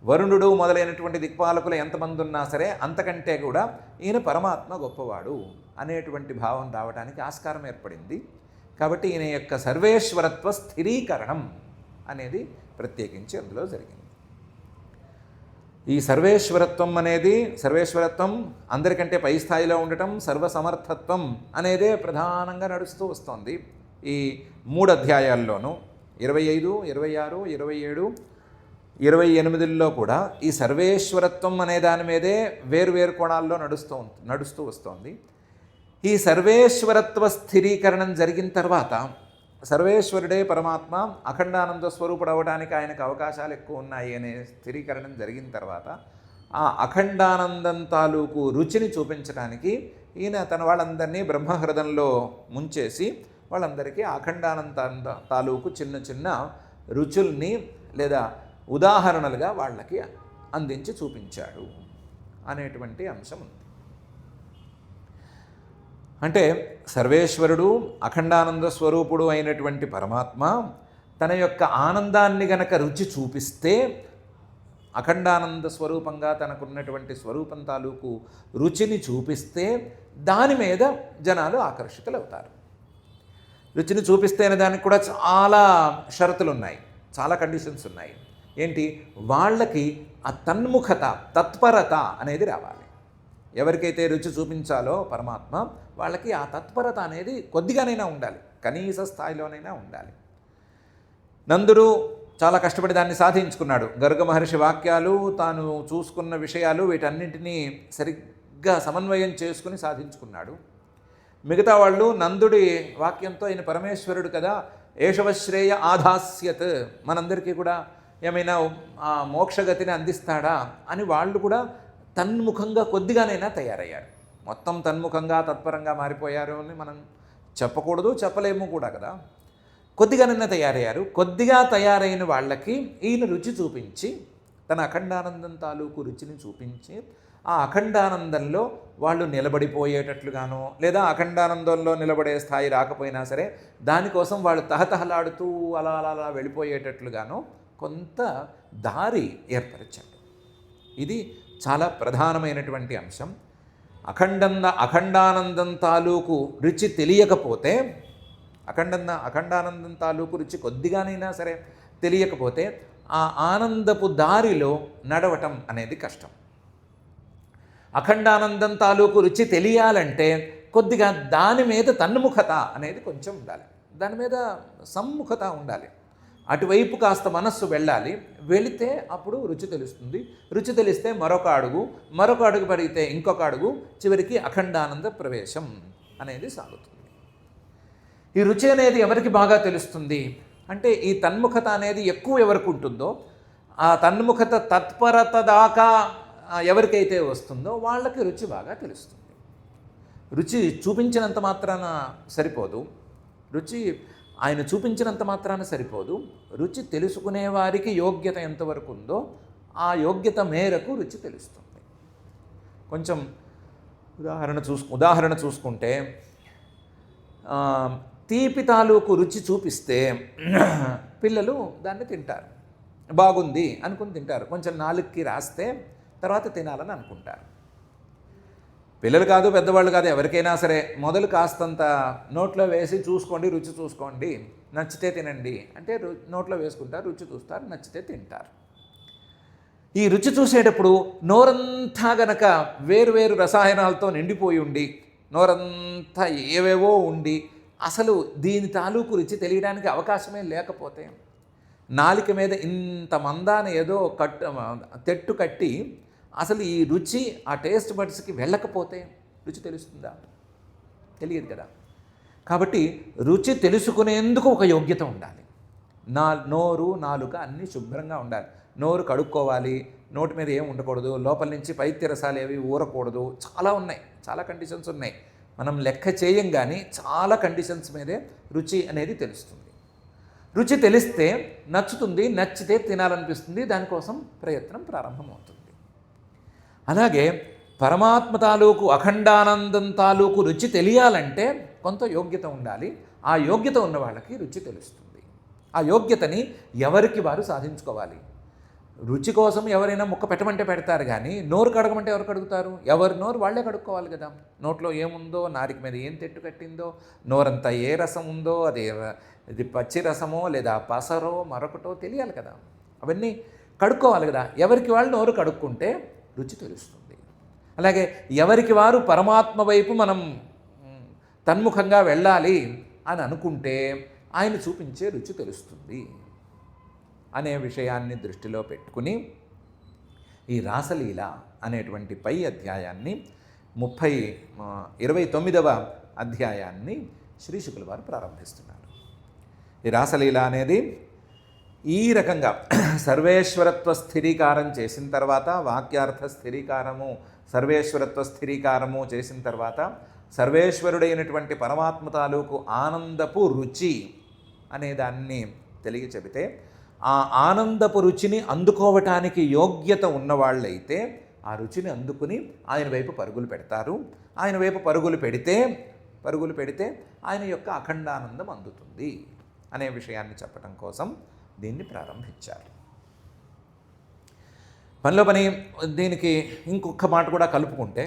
వరుణుడు మొదలైనటువంటి దిక్పాలకులు ఎంతమంది ఉన్నా సరే అంతకంటే కూడా ఈయన పరమాత్మ గొప్పవాడు అనేటువంటి భావం రావడానికి ఆస్కారం ఏర్పడింది. కాబట్టి ఈయన యొక్క సర్వేశ్వరత్వ స్థిరీకరణం అనేది ప్రత్యేకించి అందులో జరిగింది. ఈ సర్వేశ్వరత్వం అందరికంటే పై స్థాయిలో ఉండటం, సర్వసమర్థత్వం అనేదే ప్రధానంగా నడుస్తూ వస్తోంది ఈ 3 అధ్యాయాల్లోనూ. 25, 26, 27, 28లో కూడా ఈ సర్వేశ్వరత్వం అనే దాని మీదే వేరువేరు కోణాల్లో నడుస్తూ వస్తోంది. ఈ సర్వేశ్వరత్వ స్థిరీకరణం జరిగిన తర్వాత, సర్వేశ్వరుడే పరమాత్మ అఖండానంద స్వరూపుడు అవ్వడానికి ఆయనకు అవకాశాలు ఎక్కువ ఉన్నాయి అనే స్థిరీకరణం జరిగిన తర్వాత ఆ అఖండానందం తాలూకు రుచిని చూపించడానికి ఈయన తన వాళ్ళందరినీ బ్రహ్మహృదంలో ముంచేసి వాళ్ళందరికీ అఖండానంద తాలూకు చిన్న చిన్న రుచుల్ని లేదా ఉదాహరణలుగా వాళ్ళకి అందించి చూపించాడు అనేటువంటి అంశం ఉంది. అంటే సర్వేశ్వరుడు అఖండానంద స్వరూపుడు అయినటువంటి పరమాత్మ తన యొక్క ఆనందాన్ని గనక రుచి చూపిస్తే, అఖండానంద స్వరూపంగా తనకున్నటువంటి స్వరూపం తాలూకు రుచిని చూపిస్తే దాని మీద జనాలు ఆకర్షితులవుతారు. రుచిని చూపిస్తే అనే దానికి కూడా చాలా షరతులు ఉన్నాయి, చాలా కండిషన్స్ ఉన్నాయి. ఏంటి? వాళ్ళకి ఆ తన్ముఖత, తత్పరత అనేది రావాలి. ఎవరికైతే రుచి చూపించాలో పరమాత్మ, వాళ్ళకి ఆ తత్పరత అనేది కొద్దిగానైనా ఉండాలి, కనీస స్థాయిలోనైనా ఉండాలి. నందుడు చాలా కష్టపడి దాన్ని సాధించుకున్నాడు. గరుగ మహర్షి వాక్యాలు, తాను చూసుకున్న విషయాలు, వీటన్నింటినీ సరిగ్గా సమన్వయం చేసుకుని సాధించుకున్నాడు. మిగతా వాళ్ళు నందుడి వాక్యంతో ఈయన పరమేశ్వరుడు కదా, ఏషవశ్రేయ ఆధాస్యత్, మనందరికీ కూడా ఏమైనా మోక్షగతిని అందిస్తాడా అని వాళ్ళు కూడా తన్ముఖంగా కొద్దిగానైనా తయారయ్యారు. మొత్తం తన్ముఖంగా తత్పరంగా మారిపోయారు అని మనం చెప్పకూడదు, చెప్పలేము కూడా కదా. కొద్దిగానైనా తయారయ్యారు. కొద్దిగా తయారైన వాళ్ళకి ఈయన రుచి చూపించి, తన అఖండానందం తాలూకు రుచిని చూపించి, ఆ అఖండానందంలో వాళ్ళు నిలబడిపోయేటట్లుగానో, లేదా అఖండానందంలో నిలబడే స్థాయి రాకపోయినా సరే దానికోసం వాళ్ళు తహతహలాడుతూ అలా అలా అలా వెళ్ళిపోయేటట్లుగానో కొంత దారి ఏర్పరిచాడు. ఇది చాలా ప్రధానమైనటువంటి అంశం. అఖండానందం తాలూకు రుచి తెలియకపోతే, అఖండానందం తాలూకు రుచి కొద్దిగానైనా సరే తెలియకపోతే ఆ ఆనందపు దారిలో నడవటం అనేది కష్టం. అఖండానందం తాలూకు రుచి తెలియాలంటే కొద్దిగా దాని మీద తన్ముఖత అనేది కొంచెం ఉండాలి, దాని మీద సమ్ముఖత ఉండాలి. అటువైపు కాస్త మనస్సు వెళ్ళాలి. వెళితే అప్పుడు రుచి తెలుస్తుంది. రుచి తెలిస్తే మరొక అడుగు పడితే ఇంకొక అడుగు, చివరికి అఖండానంద ప్రవేశం అనేది సాగుతుంది. ఈ రుచి అనేది ఎవరికి బాగా తెలుస్తుంది అంటే, ఈ తన్ముఖత అనేది ఎక్కువ ఎవరికి ఉంటుందో, ఆ తన్ముఖత తత్పరత దాకా ఎవరికైతే వస్తుందో వాళ్ళకి రుచి బాగా తెలుస్తుంది. రుచి చూపించినంత మాత్రాన సరిపోదు, రుచి ఆయన చూపించినంత మాత్రాన సరిపోదు. రుచి తెలుసుకునే వారికి యోగ్యత ఎంతవరకు ఉందో ఆ యోగ్యత మేరకు రుచి తెలుస్తుంది. కొంచెం ఉదాహరణ చూసుకుంటే, తీపి తాలూకు రుచి చూపిస్తే పిల్లలు దాన్ని తింటారు, బాగుంది అనుకుని తింటారు. కొంచెం నాలుగుకి రాస్తే తర్వాత తినాలని అనుకుంటారు. పిల్లలు కాదు, పెద్దవాళ్ళు కాదు, ఎవరికైనా సరే మొదలు కాస్తంత నోట్లో వేసి చూసుకోండి, రుచి చూసుకోండి, నచ్చితే తినండి అంటే నోట్లో వేసుకుంటారు, రుచి చూస్తారు, నచ్చితే తింటారు. ఈ రుచి చూసేటప్పుడు నోరంతా గనక వేరువేరు రసాయనాలతో నిండిపోయి ఉండి, నోరంతా ఏవేవో ఉండి, అసలు దీని తాలూకు రుచి తెలియడానికి అవకాశమే లేకపోతే, నాలిక మీద ఇంత మందాన ఏదో తెట్టు కట్టి అసలు ఈ రుచి ఆ టేస్ట్ బడ్స్కి వెళ్ళకపోతే రుచి తెలుస్తుందా? తెలియదు కదా. కాబట్టి రుచి తెలుసుకునేందుకు ఒక యోగ్యత ఉండాలి. నోరు, నాలుక అన్నీ శుభ్రంగా ఉండాలి. నోరు కడుక్కోవాలి, నోటి మీద ఏం ఉండకూడదు, లోపల నుంచి పైత్య రసాలు ఏవి ఊరకూడదు, చాలా ఉన్నాయి, చాలా కండిషన్స్ ఉన్నాయి. మనం లెక్క చేయం కానీ చాలా కండిషన్స్ మీదే రుచి అనేది తెలుస్తుంది. రుచి తెలిస్తే నచ్చుతుంది, నచ్చితే తినాలనిపిస్తుంది, దానికోసం ప్రయత్నం ప్రారంభమవుతుంది. అలాగే పరమాత్మ తాలూకు అఖండానందం తాలూకు రుచి తెలియాలంటే కొంత యోగ్యత ఉండాలి. ఆ యోగ్యత ఉన్న వాళ్ళకి రుచి తెలుస్తుంది. ఆ యోగ్యతని ఎవరికి వారు సాధించుకోవాలి. రుచి కోసం ఎవరైనా ముక్క పెట్టమంటే పెడతారు కానీ నోరు కడగమంటే ఎవరు కడుగుతారు? ఎవరి నోరు వాళ్ళే కడుక్కోవాలి కదా. నోట్లో ఏముందో, నారికి మీద ఏం తెట్టు కట్టిందో, నోరంతా ఏ రసం ఉందో, అది పచ్చి రసమో లేదా పసరో మరొకటో తెలియాలి కదా. అవన్నీ కడుక్కోవాలి కదా. ఎవరికి వాళ్ళు నోరు కడుక్కుంటే రుచి తెలుస్తుంది. అలాగే ఎవరికి వారు పరమాత్మ వైపు మనం తన్ముఖంగా వెళ్ళాలి అని అనుకుంటే ఆయన చూపించే రుచి తెలుస్తుంది అనే విషయాన్ని దృష్టిలో పెట్టుకుని ఈ రాసలీల అనేటువంటి పై అధ్యాయాన్ని 29వ అధ్యాయాన్ని శ్రీ శుకుల వారు ప్రారంభిస్తున్నారు. ఈ రాసలీల అనేది ఈ రకంగా సర్వేశ్వరత్వ స్థిరీకారం చేసిన తర్వాత, వాక్యార్థ స్థిరీకారము, సర్వేశ్వరత్వ స్థిరీకారము చేసిన తర్వాత, సర్వేశ్వరుడైనటువంటి పరమాత్మ తాలూకు ఆనందపు రుచి అనే దాన్ని తెలియ చెబితే, ఆ ఆనందపు రుచిని అందుకోవటానికి యోగ్యత ఉన్నవాళ్ళైతే ఆ రుచిని అందుకుని ఆయన వైపు పరుగులు పెడతారు. ఆయన వైపు పరుగులు పెడితే ఆయన యొక్క అఖండానందం అందుతుంది అనే విషయాన్ని చెప్పడం కోసం దీన్ని ప్రారంభించారు. పనిలో పని దీనికి ఇంకొక మాట కూడా కలుపుకుంటే,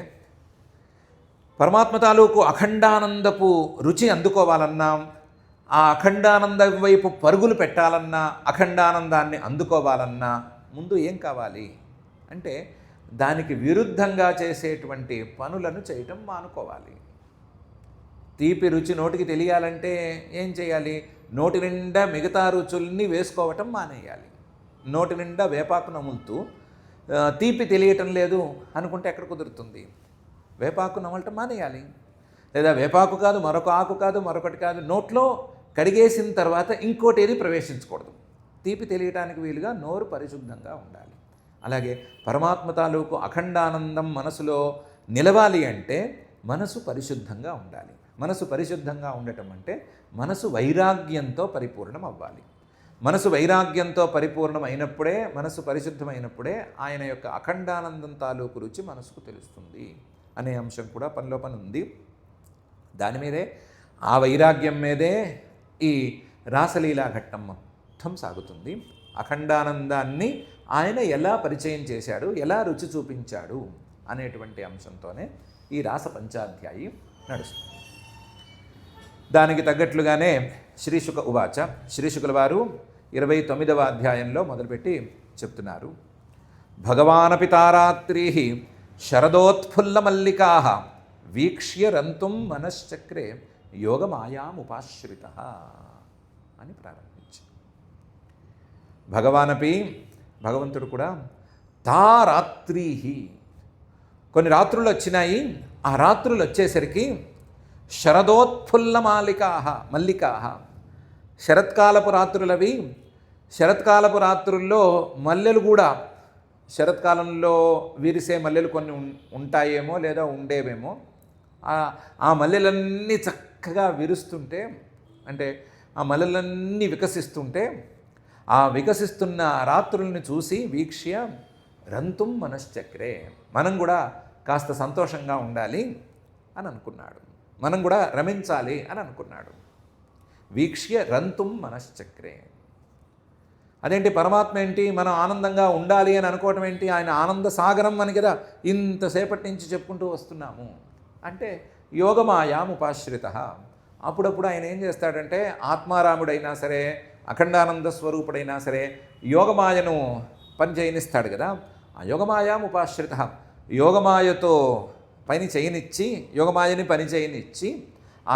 పరమాత్మ తాలూకు అఖండానందపు రుచి అందుకోవాలన్నా, ఆ అఖండానందం వైపు పరుగులు పెట్టాలన్నా, అఖండానందాన్ని అందుకోవాలన్నా ముందు ఏం కావాలి అంటే దానికి విరుద్ధంగా చేసేటువంటి పనులను చేయటం మానుకోవాలి. తీపి రుచి నోటికి తెలియాలంటే ఏం చేయాలి? నోటి నిండా మిగతా రుచుల్ని వేసుకోవటం మానేయాలి. నోటి నిండా వేపాకు నములుతూ తీపి తెలియటం లేదు అనుకుంటే ఎక్కడ కుదురుతుంది? వేపాకు నమలటం మానేయాలి. లేదా వేపాకు కాదు, మరొక ఆకు కాదు, మరొకటి కాదు, నోట్లో కడిగేసిన తర్వాత ఇంకోటి ఏది ప్రవేశించకూడదు. తీపి తెలియటానికి వీలుగా నోరు పరిశుద్ధంగా ఉండాలి. అలాగే పరమాత్మ తాలూకు అఖండానందం మనసులో నిలవాలి అంటే మనసు పరిశుద్ధంగా ఉండాలి. మనసు పరిశుద్ధంగా ఉండటం అంటే మనసు వైరాగ్యంతో పరిపూర్ణం అవ్వాలి. మనసు వైరాగ్యంతో పరిపూర్ణమైనప్పుడే, మనసు పరిశుద్ధమైనప్పుడే ఆయన యొక్క అఖండానందం తాలూకు రుచి మనసుకు తెలుస్తుంది అనే అంశం కూడా పనిలో పని ఉంది. దాని మీదే, ఆ వైరాగ్యం మీదే ఈ రాసలీలా ఘట్టం మొత్తం సాగుతుంది. అఖండానందాన్ని ఆయన ఎలా పరిచయం చేశాడు, ఎలా రుచి చూపించాడు అనేటువంటి అంశంతోనే ఈ రాస పంచాధ్యాయి నడుస్తుంది. దానికి తగ్గట్లుగానే శ్రీశుక ఉవాచ, శ్రీశుకుల వారు 29వ అధ్యాయంలో మొదలుపెట్టి చెప్తున్నారు. భగవానపి తారాత్రీ శరదోత్ఫుల్లమల్లికా వీక్ష్య రంతుం మనశ్చక్రే యోగమాయాముపాశ్రిత అని ప్రారంభించి, భగవానపి భగవంతుడు కూడా తారాత్రీ, కొన్ని రాత్రులు వచ్చినాయి. ఆ రాత్రులు వచ్చేసరికి మల్లికా శరత్కాలపు రాత్రులవి. శరత్కాలపు రాత్రుల్లో మల్లెలు కూడా, శరత్కాలంలో విరిసే మల్లెలు కొన్ని ఉంటాయేమో లేదా ఉండేవేమో, ఆ మల్లెలన్నీ చక్కగా విరుస్తుంటే, అంటే ఆ మల్లెలన్నీ వికసిస్తుంటే, ఆ వికసిస్తున్న రాత్రుల్ని చూసి వీక్ష్య రంతుం మనశ్చక్రే, మనం కూడా కాస్త సంతోషంగా ఉండాలి అని అనుకున్నాడు. మనం కూడా రమించాలి అని అనుకున్నాడు. వీక్ష్య రంతుం మనశ్చక్రే, అదేంటి పరమాత్మ ఏంటి మనం ఆనందంగా ఉండాలి అని అనుకోవటం ఏంటి? ఆయన ఆనంద సాగరం అని కదా ఇంతసేపటి నుంచి చెప్పుకుంటూ వస్తున్నాము. అంటే యోగమాయాముపాశ్రిత. అప్పుడప్పుడు ఆయన ఏం చేస్తాడంటే, ఆత్మారాముడైనా సరే, అఖండానంద స్వరూపుడైనా సరే యోగమాయను పని చేయనిస్తాడు కదా. ఆ యోగమాయాముపాశ్రిత, యోగమాయతో యోగమాయని పని చేయనిచ్చి, ఆ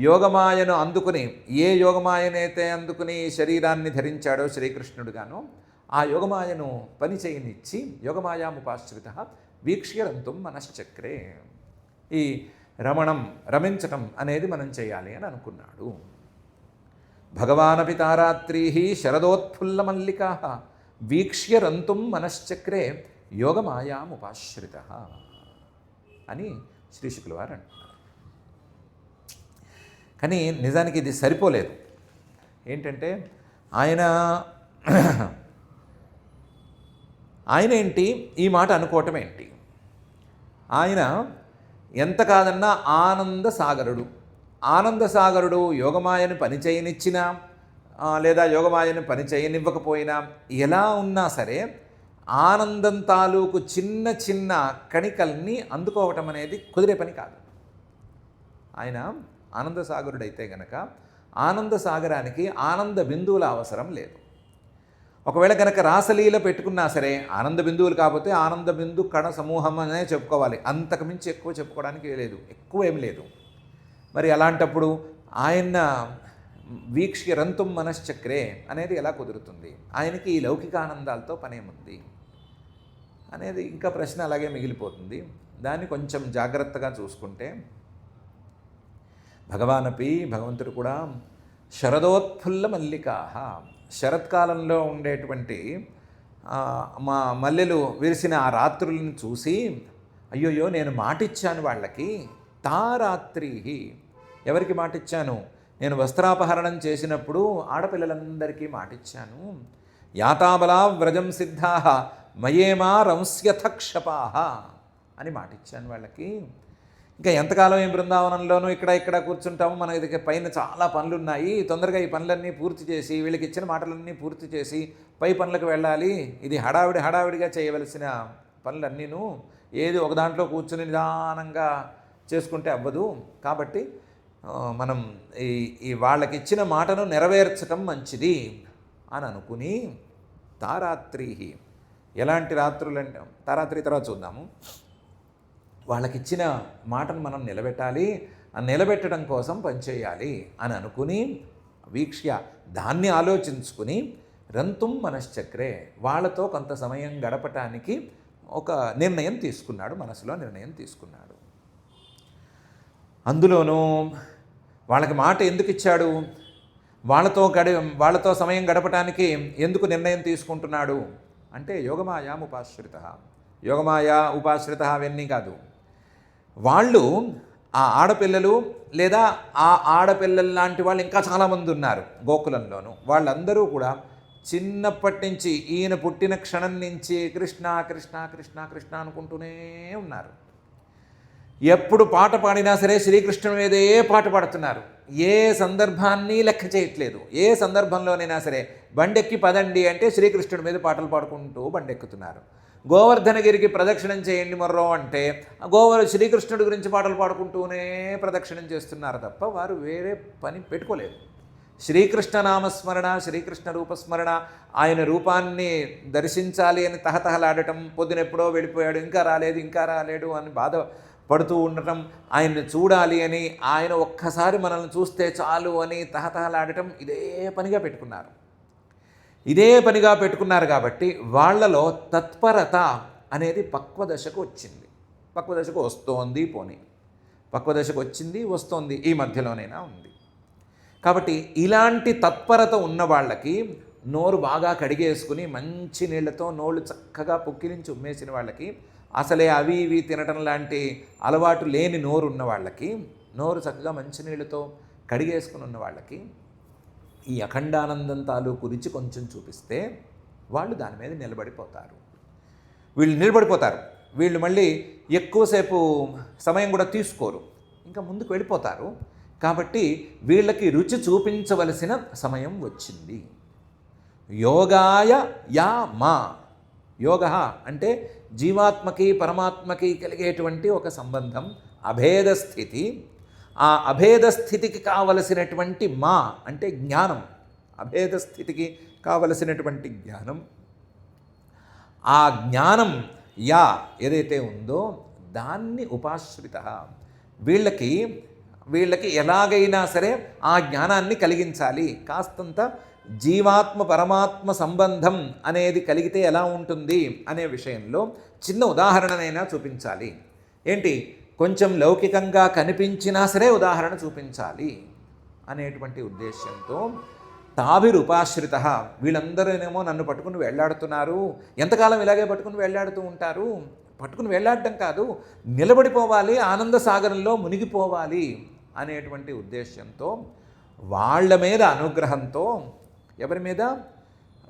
యోగమాయను అందుకుని, ఏ యోగమాయనైతే అందుకుని శరీరాన్ని ధరించాడో శ్రీకృష్ణుడుగాను, ఆ యోగమాయను పని చేయనిచ్చి యోగమాయాముపాశ్రిత వీక్ష్యరంతుం మనశ్చక్రే, ఈ రమించటం అనేది మనం చేయాలి అని అనుకున్నాడు. భగవానపి తారాత్రీ శరదోత్ఫుల్లమల్లికా వీక్ష్యరంతుం మనశ్చక్రే యోగమాయాముపాశ్రిత అని శ్రీశుకుల వారు అంటున్నారు. కానీ నిజానికి ఇది సరిపోలేదు. ఏంటంటే ఆయన ఏంటి ఈ మాట అనుకోవటం ఏంటి? ఆయన ఎంత కాదన్నా ఆనంద సాగరుడు యోగమాయను పని చేయనిచ్చినా లేదా యోగమాయను పని చేయనివ్వకపోయినా, ఎలా ఉన్నా సరే ఆనందం తాలూకు చిన్న చిన్న కణికల్ని అందుకోవటం అనేది కుదిరే పని కాదు. ఆయన ఆనంద సాగరుడైతే గనక ఆనంద సాగరానికి ఆనంద బిందువుల అవసరం లేదు. ఒకవేళ కనుక రాసలీల పెట్టుకున్నా సరే ఆనంద బిందువులు కాకపోతే ఆనంద బిందు కణ సమూహం అనే చెప్పుకోవాలి. అంతకు మించి ఎక్కువ చెప్పుకోవడానికి లేదు, ఎక్కువ ఏం లేదు. మరి అలాంటప్పుడు ఆయన వీక్ష్య రంతుం మనశ్చక్రే అనేది ఎలా కుదురుతుంది? ఆయనకి ఈ లౌకిక ఆనందాలతో పనేముంది అనేది ఇంకా ప్రశ్న అలాగే మిగిలిపోతుంది. దాన్ని కొంచెం జాగ్రత్తగా చూసుకుంటే, భగవంతుడు కూడా శరదోత్ఫుల్ల మల్లికా, శరత్కాలంలో ఉండేటువంటి మా మల్లెలు విరిసిన ఆ రాత్రులను చూసి, అయ్యోయ్యో నేను మాటిచ్చాను వాళ్ళకి, తారాత్రి, ఎవరికి మాటిచ్చాను? నేను వస్త్రాపహరణం చేసినప్పుడు ఆడపిల్లలందరికీ మాటిచ్చాను, యాతాబలా వ్రజం సిద్ధా మయేమా రంస్యథక్షపాహ అని మాటిచ్చాను వాళ్ళకి. ఇంకా ఎంతకాలం ఈ బృందావనంలోనూ ఇక్కడ కూర్చుంటాము, మన ఇది పైన చాలా పనులు ఉన్నాయి, తొందరగా ఈ పనులన్నీ పూర్తి చేసి వీళ్ళకి ఇచ్చిన మాటలన్నీ పూర్తి చేసి పై పనులకు వెళ్ళాలి. ఇది హడావిడిగా చేయవలసిన పనులన్నీను ఏది ఒక దాంట్లో కూర్చుని నిదానంగా చేసుకుంటే అవ్వదు. కాబట్టి మనం ఈ వాళ్ళకి ఇచ్చిన మాటను నెరవేర్చటం మంచిది అని అనుకుని తారాత్రి, ఎలాంటి రాత్రులంటే తారాత్రి తర్వాత చూద్దాము, వాళ్ళకిచ్చిన మాటను మనం నిలబెట్టాలి, ఆ నిలబెట్టడం కోసం పనిచేయాలి అని అనుకుని వీక్ష్య దాన్ని ఆలోచించుకుని రంతుం మనశ్చక్రే, వాళ్ళతో కొంత సమయం గడపటానికి ఒక నిర్ణయం తీసుకున్నాడు, మనసులో నిర్ణయం తీసుకున్నాడు. అందులోనూ వాళ్ళకి మాట ఎందుకు ఇచ్చాడు, వాళ్ళతో సమయం గడపటానికి ఎందుకు నిర్ణయం తీసుకుంటున్నాడు అంటే యోగమాయా ఉపాశ్రిత, యోగమాయా ఉపాశ్రిత అవన్నీ కాదు. వాళ్ళు ఆ ఆడపిల్లలు లేదా ఆ ఆడపిల్లల లాంటి వాళ్ళు ఇంకా చాలామంది ఉన్నారు గోకులంలోనూ. వాళ్ళందరూ కూడా చిన్నప్పటి నుంచి ఈయన పుట్టిన క్షణం నుంచి కృష్ణ కృష్ణ కృష్ణ కృష్ణ అనుకుంటూనే ఉన్నారు. ఎప్పుడు పాట పాడినా సరే శ్రీకృష్ణుని మీదే పాట పాడుతున్నారు. ఏ సందర్భాన్ని లెక్క చేయట్లేదు. ఏ సందర్భంలోనైనా సరే బండెక్కి పదండి అంటే శ్రీకృష్ణుడి మీద పాటలు పాడుకుంటూ బండెక్కుతున్నారు. గోవర్ధనగిరికి ప్రదక్షిణం చేయండి మొర్రో అంటే శ్రీకృష్ణుడి గురించి పాటలు పాడుకుంటూనే ప్రదక్షిణం చేస్తున్నారు తప్ప వారు వేరే పని పెట్టుకోలేదు. శ్రీకృష్ణ నామస్మరణ, శ్రీకృష్ణ రూపస్మరణ, ఆయన రూపాన్ని దర్శించాలి అని తహతహలాడటం, పొద్దునెప్పుడో వెళ్ళిపోయాడు ఇంకా రాలేడు అని బాధ పడుతూ ఉండటం, ఆయన్ని చూడాలి అని, ఆయన ఒక్కసారి మనల్ని చూస్తే చాలు అని తహతహలాడటం ఇదే పనిగా పెట్టుకున్నారు కాబట్టి వాళ్ళలో తత్పరత అనేది పక్వదశకు వచ్చింది. పక్వదశకు వస్తోంది, పక్వదశకు వచ్చింది, వస్తోంది, ఈ మధ్యలోనైనా ఉంది. కాబట్టి ఇలాంటి తత్పరత ఉన్న వాళ్ళకి, నోరు బాగా కడిగేసుకుని మంచి నీళ్లతో నోళ్ళు చక్కగా పుక్కిలించి ఉమ్మేసిన వాళ్ళకి, అసలే అవి ఇవి తినటం లాంటి అలవాటు లేని నోరు ఉన్న వాళ్ళకి, నోరు చక్కగా మంచినీళ్ళతో కడిగేసుకుని ఉన్న వాళ్ళకి ఈ అఖండానందం తాలూకు రుచి కొంచెం చూపిస్తే వాళ్ళు దాని మీద నిలబడిపోతారు. వీళ్ళు మళ్ళీ ఎక్కువసేపు సమయం కూడా తీసుకోరు, ఇంకా ముందుకు వెళ్ళిపోతారు. కాబట్టి వీళ్ళకి రుచి చూపించవలసిన సమయం వచ్చింది. యోగాయ యా మా, యోగ అంటే జీవాత్మకి పరమాత్మకి కలిగేటువంటి ఒక సంబంధం, అభేద స్థితి. ఆ అభేద స్థితికి కావలసినటువంటి మా అంటే జ్ఞానం, అభేద స్థితికి కావలసినటువంటి జ్ఞానం, ఆ జ్ఞానం యా ఏదైతే ఉందో దాన్ని ఉపాశ్రిత, వీళ్ళకి ఎలాగైనా సరే ఆ జ్ఞానాన్ని కలిగించాలి. కాస్తంత జీవాత్మ పరమాత్మ సంబంధం అనేది కలిగితే ఎలా ఉంటుంది అనే విషయంలో చిన్న ఉదాహరణనైనా చూపించాలి. ఏంటి, కొంచెం లౌకికంగా కనిపించినా సరే ఉదాహరణ చూపించాలి అనేటువంటి ఉద్దేశ్యంతో తాభిరుపాశ్రిత, వీళ్ళందరూనేమో నన్ను పట్టుకుని వెళ్ళాడుతున్నారు, ఎంతకాలం ఇలాగే పట్టుకుని వెళ్ళాడుతూ ఉంటారు. పట్టుకుని వెళ్ళాడటం కాదు, నిలబడిపోవాలి, ఆనంద సాగరంలో మునిగిపోవాలి అనేటువంటి ఉద్దేశ్యంతో వాళ్ళ మీద అనుగ్రహంతో, ఎవరి మీద,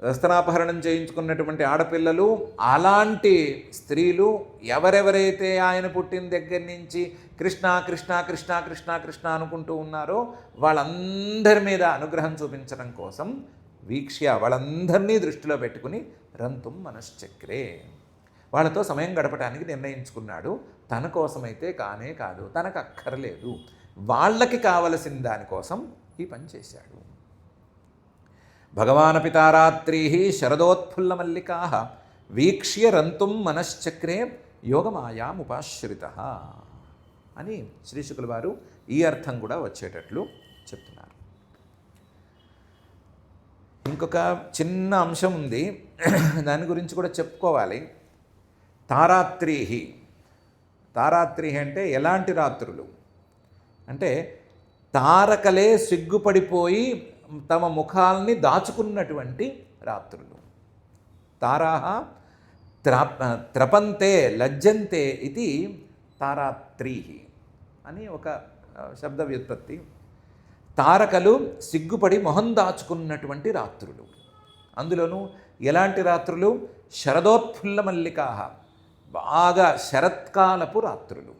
వస్త్రాపహరణం చేయించుకున్నటువంటి ఆడపిల్లలు, అలాంటి స్త్రీలు ఎవరెవరైతే ఆయన పుట్టిన దగ్గర నుంచి కృష్ణ కృష్ణ కృష్ణ కృష్ణ కృష్ణ అనుకుంటూ ఉన్నారో వాళ్ళందరి మీద అనుగ్రహం చూపించడం కోసం వీక్ష్య వాళ్ళందరినీ దృష్టిలో పెట్టుకుని రంతుం మనశ్చక్రే, వాళ్ళతో సమయం గడపడానికి నిర్ణయించుకున్నాడు. తన కోసమైతే కానే కాదు, తనకు అక్కర్లేదు, వాళ్ళకి కావలసిన దానికోసం ఈ పని చేశాడు. భగవానపి తారాత్రీ శరదోత్ఫుల్లమల్లికా వీక్ష్య రంతుం మనశ్చక్రే యోగమాయాముపాశ్రిత అని శ్రీశుకుల వారు ఈ అర్థం కూడా వచ్చేటట్లు చెప్తున్నారు. ఇంకొక చిన్న అంశం ఉంది, దాని గురించి కూడా చెప్పుకోవాలి. తారాత్రి అంటే ఎలాంటి రాత్రులు అంటే తారకలే సిగ్గుపడిపోయి తమ ముఖాల్ని దాచుకున్నటువంటి రాత్రులు. తారాహ త్రపంతే లజ్జంతే ఇది తారాత్రి అని ఒక శబ్ద వ్యుత్పత్తి. తారకలు సిగ్గుపడి మొహం దాచుకున్నటువంటి రాత్రులు. అందులోనూ ఎలాంటి రాత్రులు? శరదోత్ఫుల్ల మల్లికాహ, బాగా శరత్కాలపు రాత్రులు.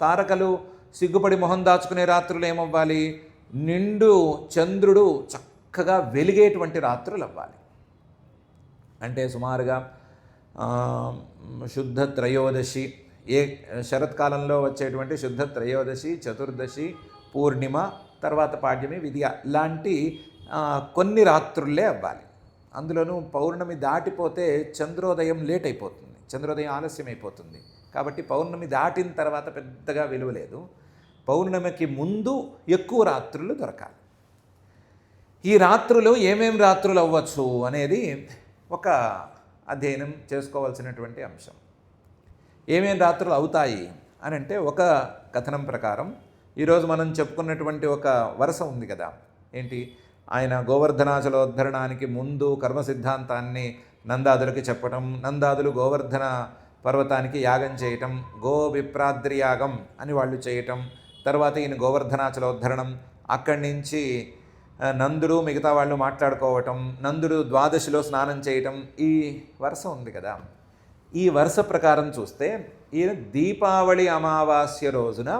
తారకలు సిగ్గుపడి మొహం దాచుకునే రాత్రులు ఏమవ్వాలి? నిండు చంద్రుడు చక్కగా వెలిగేటువంటి రాత్రులు అవ్వాలి. అంటే సుమారుగా శుద్ధ త్రయోదశి, ఏ శరత్కాలంలో వచ్చేటువంటి శుద్ధ త్రయోదశి, చతుర్దశి, పూర్ణిమ, తర్వాత పాడ్యమి, విధియ లాంటి కొన్ని రాత్రులే అవ్వాలి. అందులోనూ పౌర్ణమి దాటిపోతే చంద్రోదయం లేట్ అయిపోతుంది, చంద్రోదయం ఆలస్యం అయిపోతుంది. కాబట్టి పౌర్ణమి దాటిన తర్వాత పెద్దగా విలువ లేదు. పౌర్ణమికి ముందు ఎక్కువ రాత్రులు దొరకాలి. ఈ రాత్రులు ఏమేమి రాత్రులు అవ్వచ్చు అనేది ఒక అధ్యయనం చేసుకోవాల్సినటువంటి అంశం. ఏమేమి రాత్రులు అవుతాయి అని అంటే, ఒక కథనం ప్రకారం ఈరోజు మనం చెప్పుకున్నటువంటి ఒక వరుస ఉంది కదా, ఏంటి? ఆయన గోవర్ధనాచలోద్ధరణానికి ముందు కర్మ సిద్ధాంతాన్ని నందాదులకి చెప్పటం, నందాదులు గోవర్ధన పర్వతానికి యాగం చేయటం, గో విప్రాద్రి యాగం అని వాళ్ళు చేయటం, తర్వాత ఈయన గోవర్ధనాచలోద్ధరణం, అక్కడి నుంచి నందుడు మిగతా వాళ్ళు మాట్లాడుకోవటం, నందుడు ద్వాదశిలో స్నానం చేయటం, ఈ వరుస ఉంది కదా. ఈ వరుస ప్రకారం చూస్తే ఈయన దీపావళి అమావాస్య రోజున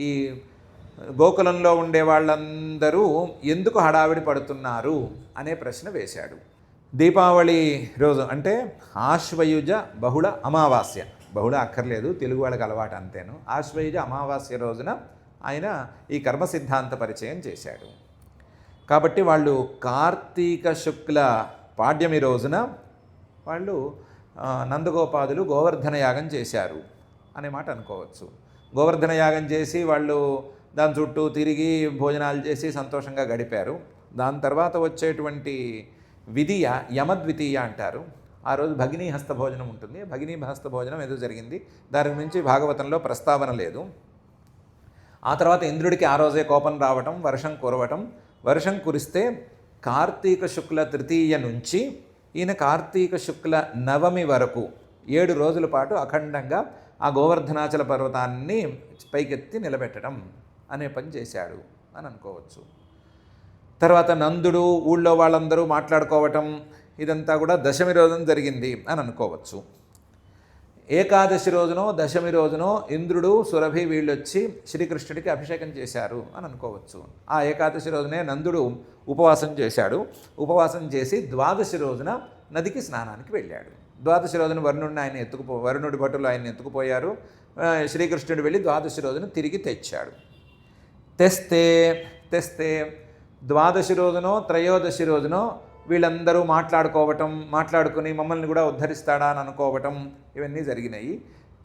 ఈ గోకులంలో ఉండే వాళ్ళందరూ ఎందుకు హడావిడి పడుతున్నారు అనే ప్రశ్న వేశాడు. దీపావళి రోజు అంటే ఆశ్వయుజ బహుళ అమావాస్య, బహుళ అక్కర్లేదు, తెలుగు వాళ్ళకి అలవాటు అంతేను. ఆశ్వయుజ అమావాస్య రోజున ఆయన ఈ కర్మ సిద్ధాంత పరిచయం చేశాడు. కాబట్టి వాళ్ళు కార్తీక శుక్ల పాడ్యమి రోజున వాళ్ళు నందగోపాదులు గోవర్ధన యాగం చేశారు అనే మాట అనుకోవచ్చు. గోవర్ధన యాగం చేసి వాళ్ళు దాని చుట్టూ తిరిగి భోజనాలు చేసి సంతోషంగా గడిపారు. దాని తర్వాత వచ్చేటువంటి విధియ యమద్వితీయ అంటారు. ఆ రోజు భగినీ హస్త భోజనం ఉంటుంది. భగినీ హస్త భోజనం ఏదో జరిగింది, దాని గురించి భాగవతంలో ప్రస్తావన లేదు. ఆ తర్వాత ఇంద్రుడికి ఆ రోజే కోపం రావటం, వర్షం కురవటం. వర్షం కురిస్తే కార్తీక శుక్ల తృతీయ నుంచి ఈయన కార్తీక శుక్ల నవమి వరకు 7 రోజుల పాటు అఖండంగా ఆ గోవర్ధనాచల పర్వతాన్ని పైకెత్తి నిలబెట్టడం అనే పని చేశాడు అని అనుకోవచ్చు. తర్వాత నందుడు ఊళ్ళో వాళ్ళందరూ మాట్లాడుకోవటం, ఇదంతా కూడా దశమి రోజున జరిగింది అని అనుకోవచ్చు. ఏకాదశి రోజునో దశమి రోజునో ఇంద్రుడు సురభి వీళ్ళొచ్చి శ్రీకృష్ణుడికి అభిషేకం చేశారు అని అనుకోవచ్చు. ఆ ఏకాదశి రోజునే నందుడు ఉపవాసం చేశాడు. ఉపవాసం చేసి ద్వాదశి రోజున నదికి స్నానానికి వెళ్ళాడు. ద్వాదశి రోజున వరుణుడి భటులు ఆయన ఎత్తుకుపోయారు. శ్రీకృష్ణుడు వెళ్ళి ద్వాదశి రోజున తిరిగి తెచ్చాడు. తెస్తే ద్వాదశి రోజునో త్రయోదశి రోజునో వీళ్ళందరూ మాట్లాడుకుని మమ్మల్ని కూడా ఉద్ధరిస్తాడా అని అనుకోవటం, ఇవన్నీ జరిగినాయి.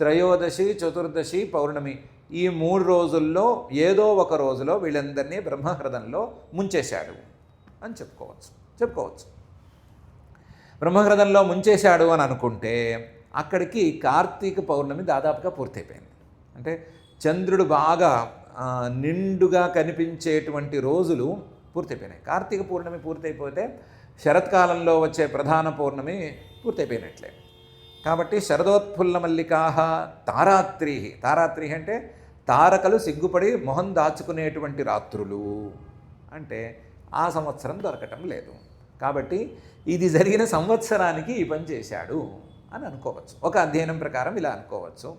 త్రయోదశి, చతుర్దశి, పౌర్ణమి, ఈ 3 రోజుల్లో ఏదో ఒక రోజులో వీళ్ళందరినీ బ్రహ్మహృదంలో ముంచేశాడు అని చెప్పుకోవచ్చు. బ్రహ్మహృదంలో ముంచేశాడు అని అనుకుంటే అక్కడికి కార్తీక పౌర్ణమి దాదాపుగా పూర్తయిపోయింది. అంటే చంద్రుడు బాగా నిండుగా కనిపించేటువంటి రోజులు పూర్తయిపోయినాయి. కార్తీక పూర్ణమి పూర్తయిపోతే శరత్కాలంలో వచ్చే ప్రధాన పౌర్ణమి పూర్తయిపోయినట్లే. కాబట్టి శరదోత్ఫుల్ల మల్లికాహ తారాత్రి అంటే తారకలు సిగ్గుపడి మొహం దాచుకునేటువంటి రాత్రులు. అంటే ఆ సంవత్సరం దొరకటం లేదు. కాబట్టి ఇది జరిగిన సంవత్సరానికి ఈ పని చేశాడు అని అనుకోవచ్చు. ఒక అధ్యయనం ప్రకారం ఇలా అనుకోవచ్చు.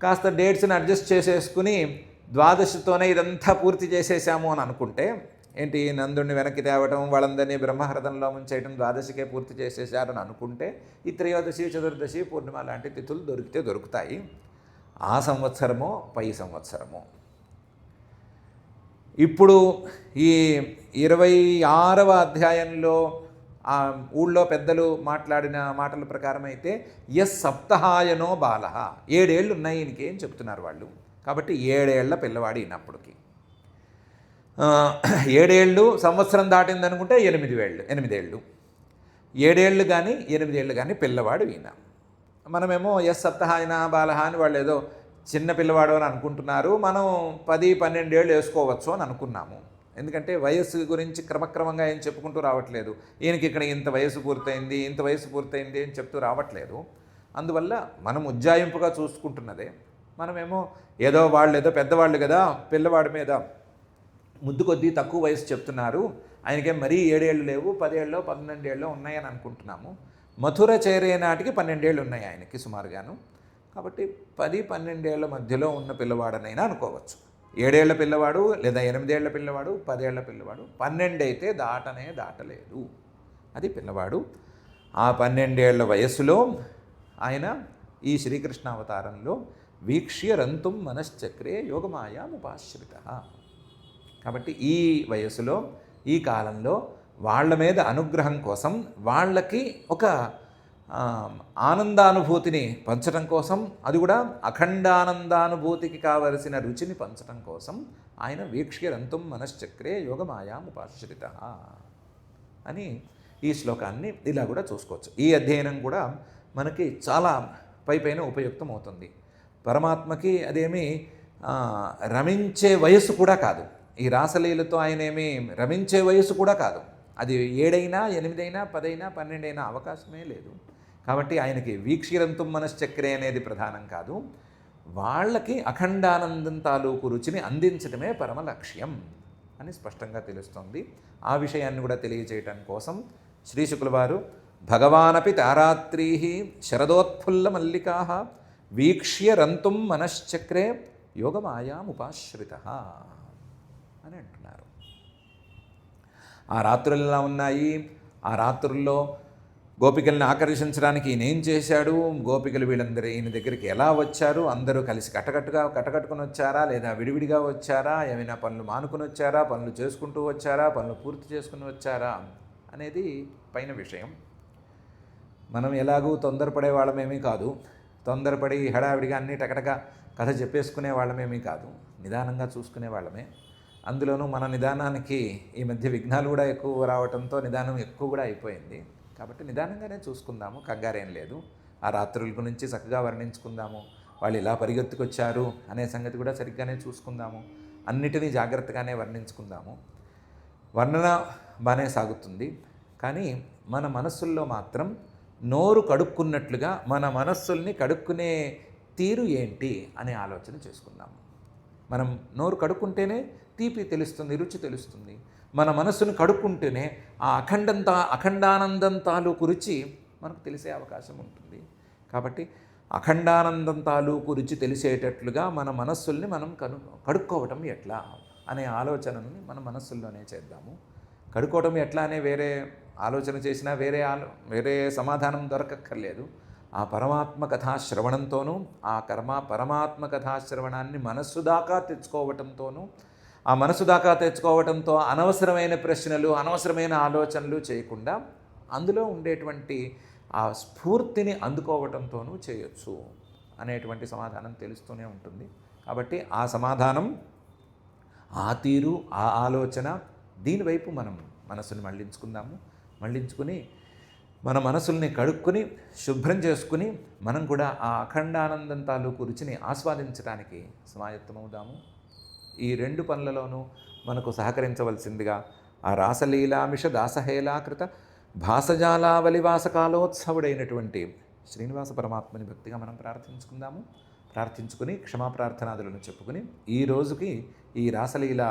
కాస్త డేట్స్ని అడ్జస్ట్ చేసేసుకుని ద్వాదశితోనే ఇదంతా పూర్తి చేసేసాము అని అనుకుంటే, ఏంటి నందుడిని వెనక్కి తేవటం, వాళ్ళందరినీ బ్రహ్మహృదంలో ముంచేయటం ద్వాదశికే పూర్తి చేసేసారని అనుకుంటే ఈ త్రయోదశి, చతుర్దశి, పూర్ణిమ లాంటి తిథులు దొరుకుతాయి. ఆ సంవత్సరమో పై సంవత్సరమో. ఇప్పుడు ఈ 26వ అధ్యాయంలో ఆ ఊళ్ళో పెద్దలు మాట్లాడిన మాటల ప్రకారం అయితే సప్తహాయనో బాలః, 7 ఏళ్ళు ఉన్నాయి ఈయనకి ఏం చెప్తున్నారు వాళ్ళు. కాబట్టి 7 ఏళ్ల పిల్లవాడు ఈయనప్పటికి. 7 ఏళ్ళు సంవత్సరం దాటిందనుకుంటే 8 ఏళ్ళు. 7 ఏళ్ళు కానీ 8 ఏళ్ళు కానీ పిల్లవాడు ఈయన. మనమేమో సప్తహాయన బాలః అని వాళ్ళు ఏదో చిన్న పిల్లవాడు అని అనుకుంటున్నారు. మనం 10-12 ఏళ్ళు వేసుకోవచ్చు అని అనుకున్నాము. ఎందుకంటే వయస్సు గురించి క్రమక్రమంగా ఏం చెప్పుకుంటూ రావట్లేదు. ఈయనకి ఇక్కడ ఇంత వయసు పూర్తయింది అని చెప్తూ రావట్లేదు. అందువల్ల మనం ఉజ్జాయింపుగా చూసుకుంటున్నదే. మనమేమో ఏదో పెద్దవాళ్ళు కదా, పిల్లవాడి మీద ముద్దు కొద్దీ తక్కువ వయసు చెప్తున్నారు, ఆయనకేం మరీ 7 ఏళ్ళు లేవు, 10 ఏళ్ళలో 12 ఏళ్ళలో ఉన్నాయని అనుకుంటున్నాము. మథుర చేరే నాటికి 12 ఏళ్ళు ఉన్నాయి ఆయనకి సుమారుగాను. కాబట్టి 10-12 ఏళ్ల మధ్యలో ఉన్న పిల్లవాడనైనా అనుకోవచ్చు. 7 ఏళ్ల పిల్లవాడు లేదా 8 ఏళ్ల పిల్లవాడు, 10 ఏళ్ల పిల్లవాడు, 12 అయితే దాటలేదు. అది పిల్లవాడు. ఆ 12 ఏళ్ల వయస్సులో ఆయన ఈ శ్రీకృష్ణ అవతారంలో వీక్ష్య రంతుం మనశ్చక్రే యోగమాయాముపాశ్రిత. కాబట్టి ఈ వయసులో, ఈ కాలంలో వాళ్ళ మీద అనుగ్రహం కోసం, వాళ్ళకి ఒక ఆనందానుభూతిని పంచడం కోసం, అది కూడా అఖండానందానుభూతికి కావలసిన రుచిని పంచడం కోసం ఆయన వీక్ష్య రంతుం మనశ్చక్రే యోగమాయాముపాశ్రిత అని ఈ శ్లోకాన్ని ఇలా కూడా చూసుకోవచ్చు. ఈ అధ్యయనం కూడా మనకి చాలా పైపైన ఉపయుక్తం అవుతుంది. పరమాత్మకి అదేమి రమించే వయస్సు కూడా కాదు. ఈ రాసలీలతో ఆయన ఏమి రమించే వయస్సు కూడా కాదు. అది 7 అయినా 8 అయినా 10 అయినా 12 అయినా అవకాశమే లేదు. కాబట్టి ఆయనకి వీక్షిరంతుం మనశ్చక్రే అనేది ప్రధానం కాదు. వాళ్ళకి అఖండానందం తాలూకు రుచిని అందించడమే పరమ లక్ష్యం అని స్పష్టంగా తెలుస్తుంది. ఆ విషయాన్ని కూడా తెలియజేయటం కోసం శ్రీ శుక్ల వారు భగవానపి తారాత్రీ శరదోత్ఫుల్ల మల్లికా వీక్ష్య రంతుం మనశ్చక్రే యోగమాయాముపాశ్రిత అని అంటున్నారు. ఆ రాత్రులు ఎలా ఉన్నాయి? ఆ రాత్రుల్లో గోపికల్ని ఆకర్షించడానికి ఈయన ఏం చేశాడు? గోపికలు వీళ్ళందరూ ఈయన దగ్గరికి ఎలా వచ్చారు? అందరూ కలిసి కట్టకట్టుకుని వచ్చారా, లేదా విడివిడిగా వచ్చారా? ఏమైనా పనులు మానుకుని వచ్చారా, పనులు చేసుకుంటూ వచ్చారా, పనులు పూర్తి చేసుకుని వచ్చారా అనేది పైన విషయం. మనం ఎలాగూ తొందరపడే వాళ్ళమేమీ కాదు, తొందరపడి హడావిడిగా అన్నీ టకటక కథ చెప్పేసుకునే వాళ్ళమేమీ కాదు, నిదానంగా చూసుకునే వాళ్ళమే. అందులోనూ మన నిదానానికి ఈ మధ్య విఘ్నాలు కూడా ఎక్కువ రావడంతో నిదానం ఎక్కువ కూడా అయిపోయింది. కాబట్టి నిదానంగానే చూసుకుందాము, కంగారేం లేదు. ఆ రాత్రుల గురించి చక్కగా వర్ణించుకుందాము. వాళ్ళు ఇలా పరిగెత్తుకొచ్చారు అనే సంగతి కూడా సరిగ్గానే చూసుకుందాము. అన్నిటినీ జాగ్రత్తగానే వర్ణించుకుందాము. వర్ణన బాగానే సాగుతుంది, కానీ మన మనస్సుల్లో మాత్రం నోరు కడుక్కున్నట్లుగా మన మనస్సుల్ని కడుక్కునే తీరు ఏంటి అనే ఆలోచన చేసుకుందాము. మనం నోరు కడుక్కుంటేనే తీపి తెలుస్తుంది, రుచి తెలుస్తుంది. మన మనస్సును కడుక్కుంటేనే ఆ అఖండానందం తాలూకు రుచి మనకు తెలిసే అవకాశం ఉంటుంది. కాబట్టి అఖండానందం తాలూకు రుచి తెలిసేటట్లుగా మన మనస్సుల్ని మనం కడుక్కోవటం ఎట్లా అనే ఆలోచనని మన మనస్సుల్లోనే చేద్దాము. కడుక్కోవటం ఎట్లా అనే వేరే ఆలోచన చేసినా వేరే సమాధానం దొరకక్కర్లేదు. ఆ పరమాత్మ కథాశ్రవణంతోనూ, ఆ పరమాత్మ కథాశ్రవణాన్ని మనస్సు దాకా తెచ్చుకోవటంతోనూ, ఆ మనసు దాకా తెచ్చుకోవడంతో అనవసరమైన ప్రశ్నలు, అనవసరమైన ఆలోచనలు చేయకుండా అందులో ఉండేటువంటి ఆ స్ఫూర్తిని అందుకోవటంతోనూ చేయొచ్చు అనేటువంటి సమాధానం తెలుస్తూనే ఉంటుంది. కాబట్టి ఆ సమాధానం, ఆ తీరు, ఆ ఆలోచన, దీనివైపు మనం మనసుని మళ్ళించుకుని మన మనసుల్ని కడుక్కుని శుభ్రం చేసుకుని మనం కూడా ఆ అఖండానందం తాలూకు రుచిని ఆస్వాదించడానికి సమాయత్తమవుదాము. ఈ 2 పనులలోనూ మనకు సహకరించవలసిందిగా ఆ రాసలీలామిష దాసహేలాకృత భాసజాలావలివాసకాలోత్సవుడైనటువంటి శ్రీనివాస పరమాత్మని భక్తిగా మనం ప్రార్థించుకుని క్షమాప్రార్థనాదులను చెప్పుకుని ఈ రోజుకి ఈ రాసలీల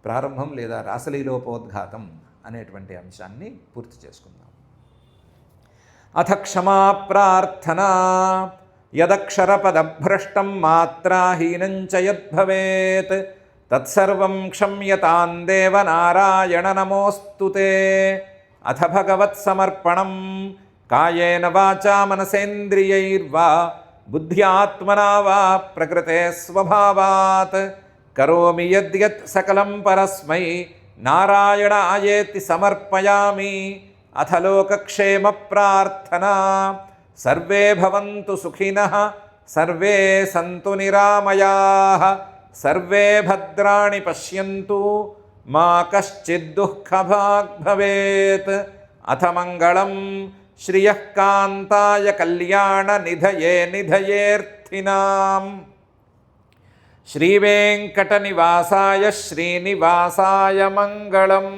ప్రారంభం లేదా రాసలీలోపోద్ఘాతం అనేటువంటి అంశాన్ని పూర్తి చేసుకుందాం. అథ క్షమా ప్రార్థనా యదక్షరపదభ్రష్టం మాత్రాహీనం చ యద్భవేత్ తత్సర్వం క్షమ్యతాం దేవ నారాయణ నమోస్తుతే. అథ భగవత్సమర్పణం కాయేన వాచా మనసేంద్రియైర్వా బుద్ధ్యాత్మనా వా ప్రకృతే స్వభావాత్ కరోమి యద్యత్ సకలం పరస్మై నారాయణాయేతి సమర్పయామి. అథ లోకక్షేమ ప్రార్థనా సర్వే భవంతు సుఖినః సర్వే సంతు నిరామయాః సర్వే భద్రాణి పశ్యంతు మా కశ్చిద్ దుఃఖభాగ్ భవేత్. అథ మంగళం శ్రియః కాంతాయ కళ్యాణ నిధయేర్థినాం. శ్రీవేంకటనివాసాయ శ్రీనివాసాయ మంగళం.